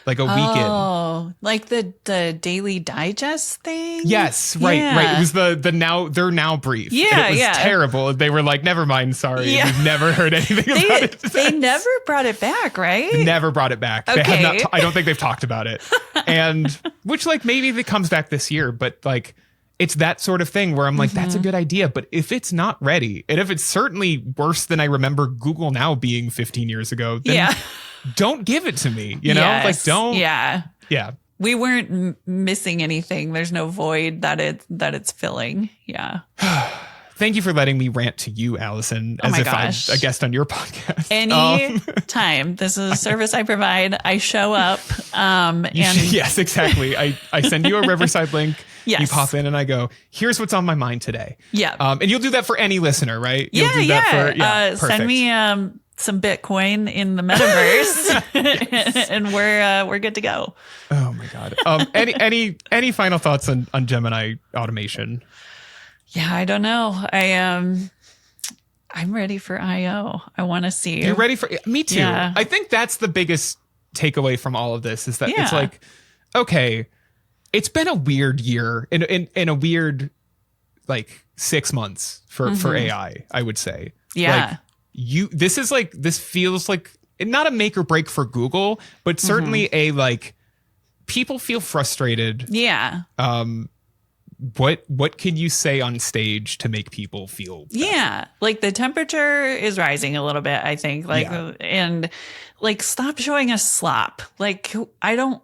Like a weekend. Oh, like the Daily Digest thing? Yes, right. It was they're now brief. Yeah, and it was terrible. They were like, never mind, sorry. Yeah. We've never heard anything about it. They never brought it back, right? Never brought it back. Okay. They have not. I don't think they've talked about it. And which like maybe it comes back this year, but like it's that sort of thing where I'm like, that's a good idea. But if it's not ready, and if it's certainly worse than I remember Google Now being 15 years ago, then don't give it to me. You know, like don't. Yeah. Yeah. We weren't missing anything. There's no void that it's filling. Yeah. Thank you for letting me rant to you, Allison, as if I'm a guest on your podcast. Any time. This is a service I provide. I show up. Yes, exactly. I send you a Riverside link. Yes. You pop in and I go, here's what's on my mind today. Yeah. And you'll do that for any listener, right? You'll do that for, send me some Bitcoin in the metaverse and we're good to go. Oh my God. Any final thoughts on Gemini automation? Yeah, I don't know. I'm ready for I.O. I want to see. You're ready for me too. Yeah. I think that's the biggest takeaway from all of this is that it's like, okay, it's been a weird year in a weird like 6 months for AI, I would say. Yeah. Like this feels like not a make or break for Google, but certainly a like people feel frustrated. Yeah. What can you say on stage to make people feel better? Yeah, like the temperature is rising a little bit, I think. Like and like stop showing us slop. Like I don't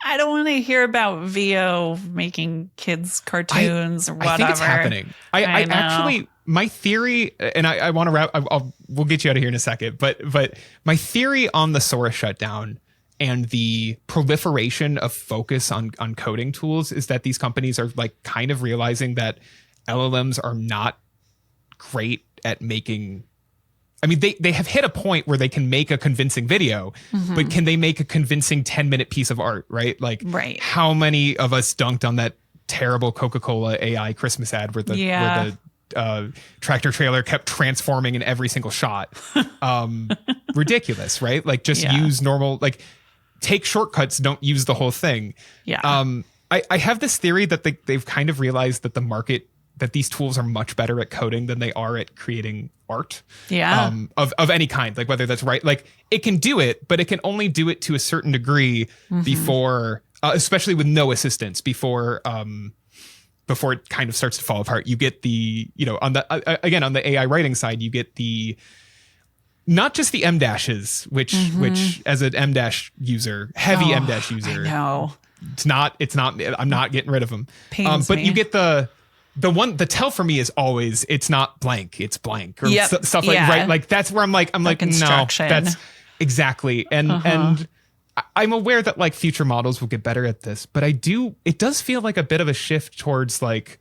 want to hear about VO making kids cartoons or whatever. I think it's happening. I actually, my theory, and I want to wrap. We'll get you out of here in a second. But my theory on the Sora shutdown and the proliferation of focus on coding tools is that these companies are like kind of realizing that LLMs are not great at making. I mean, they have hit a point where they can make a convincing video, but can they make a convincing 10-minute piece of art, right? Like, how many of us dunked on that terrible Coca-Cola AI Christmas ad where the tractor trailer kept transforming in every single shot? Ridiculous, right? Like, just use normal, like, take shortcuts, don't use the whole thing. Yeah. I have this theory that they've kind of realized that the market, that these tools are much better at coding than they are at creating art. Yeah. Of any kind, like whether that's right, like it can do it, but it can only do it to a certain degree before, especially with no assistance, before it kind of starts to fall apart. You get the, you know, on the AI writing side, you get the, not just the M dashes, which as an M dash user, heavy M dash user, I know. It's not, I'm not getting rid of them. Pains but me. you get the tell for me is always, it's not blank, it's blank, or stuff like, right? Like that's where I'm like, no, that's exactly. And I'm aware that like future models will get better at this, but it does feel like a bit of a shift towards like,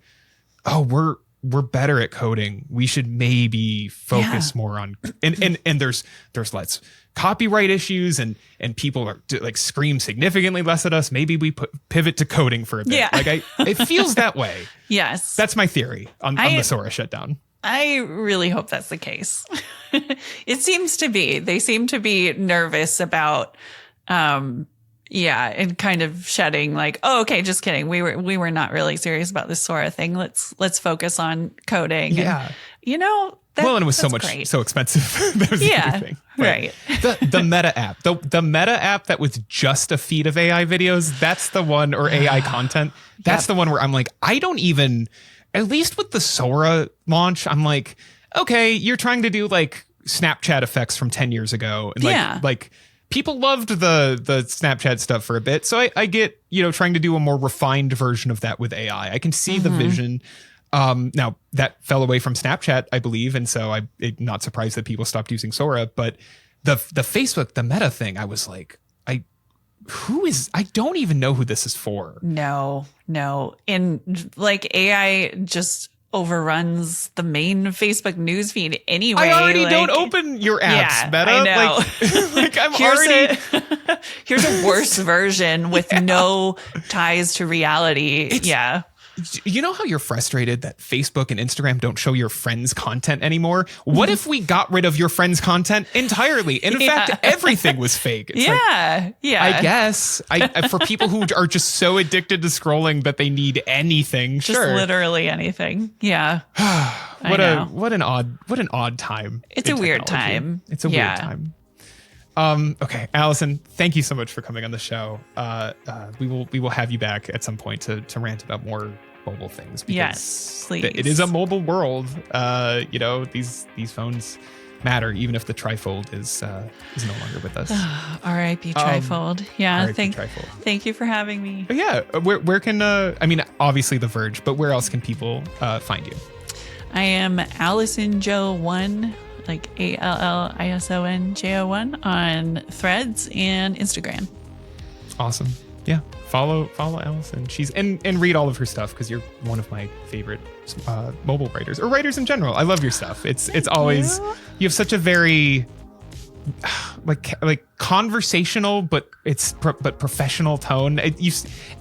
oh, we're better at coding. We should maybe focus more on, and there's less copyright issues and people are like scream significantly less at us. Maybe we pivot to coding for a bit. Yeah. Like it feels that way. Yes. That's my theory on the Sora shutdown. I really hope that's the case. It seems to be. They seem to be nervous about, and kind of shedding like, oh, okay, just kidding. We were not really serious about this Sora thing. Let's focus on coding. Yeah. And, you know, and it was so expensive. That was everything. Right. The Meta app, the Meta app that was just a feed of AI videos. That's the one, or AI content. That's the one where I'm like, I don't even, at least with the Sora launch, I'm like, okay, you're trying to do like Snapchat effects from 10 years ago. And like people loved the Snapchat stuff for a bit. So I get, you know, trying to do a more refined version of that with AI. I can see the vision. Now that fell away from Snapchat, I believe, and so I'm not surprised that people stopped using Sora. But the Facebook, the Meta thing, I was like, I don't even know who this is for. No. And like AI just overruns the main Facebook newsfeed anyway. I already don't open your apps, Meta. I know. Like I'm already. Here's a worse version with no ties to reality. You know how you're frustrated that Facebook and Instagram don't show your friends' content anymore? What if we got rid of your friends' content entirely? And in fact, everything was fake. It's I guess for people who are just so addicted to scrolling that they need anything. Just literally anything. Yeah. What an odd time. It's a weird time. It's a weird time. Okay, Allison, thank you so much for coming on the show. We will have you back at some point to rant about more mobile things. Because yes, please. It is a mobile world. These phones matter, even if the TriFold is no longer with us. R.I.P. TriFold. Yeah, TriFold. Thank you for having me. But yeah, where can obviously The Verge, but where else can people find you? I am Allison Jo 1. Like ALLISONJO1 on Threads and Instagram. Awesome. Yeah. Follow Allison. She's and read all of her stuff because you're one of my favorite mobile writers or writers in general. I love your stuff. It's always you have such a very like conversational but professional tone.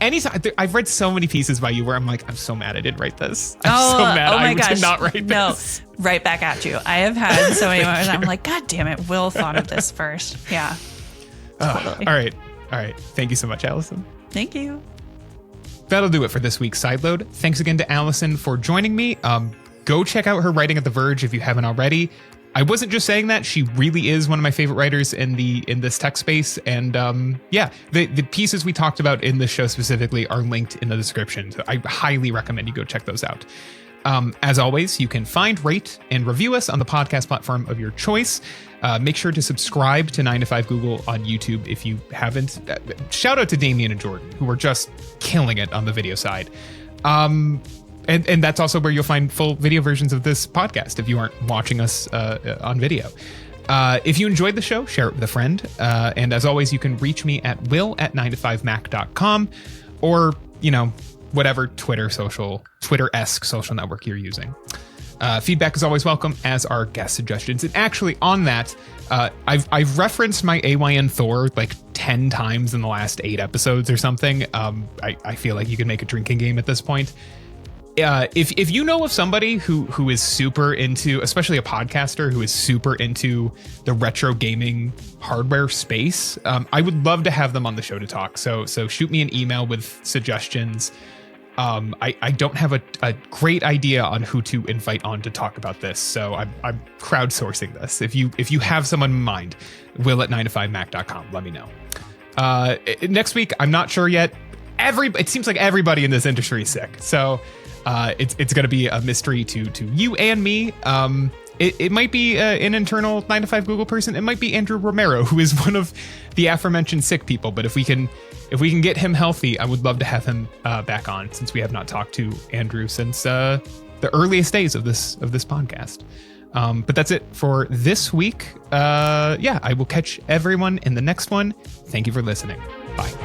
Anytime I've read so many pieces by you where I'm like, I'm so mad I didn't write this. I'm so mad I did not write this. No, right back at you. I have had so many moments. I'm like, God damn it, Will thought of this first. Yeah. Totally. All right. Thank you so much, Allison. Thank you. That'll do it for this week's Sideload. Thanks again to Allison for joining me. Go check out her writing at The Verge if you haven't already. I wasn't just saying that. She really is one of my favorite writers in this tech space. And the pieces we talked about in this show specifically are linked in the description. So I highly recommend you go check those out. As always, you can find, rate, and review us on the podcast platform of your choice. Make sure to subscribe to 9 to 5 Google on YouTube if you haven't. Shout out to Damien and Jordan, who are just killing it on the video side. And that's also where you'll find full video versions of this podcast if you aren't watching us on video. If you enjoyed the show, share it with a friend. And as always, you can reach me at will@9to5mac.com or, whatever Twitter-esque social network you're using. Feedback is always welcome, as are guest suggestions. And actually on that, I've referenced my AYN Thor like 10 times in the last 8 episodes or something. I feel like you can make a drinking game at this point. If you know of somebody who is super into, especially a podcaster who is super into the retro gaming hardware space, I would love to have them on the show to talk. So shoot me an email with suggestions. I don't have a great idea on who to invite on to talk about this, so I'm crowdsourcing this. If you have someone in mind, will@9to5mac.com. Let me know. Next week, I'm not sure yet. It seems like everybody in this industry is sick, so it's going to be a mystery to you and me. It might be an internal 9 to 5 Google person. It might be Andrew Romero, who is one of the aforementioned sick people. But if we can get him healthy, I would love to have him back on, since we have not talked to Andrew since the earliest days of this podcast. But that's it for this week. I will catch everyone in the next one. Thank you for listening. Bye.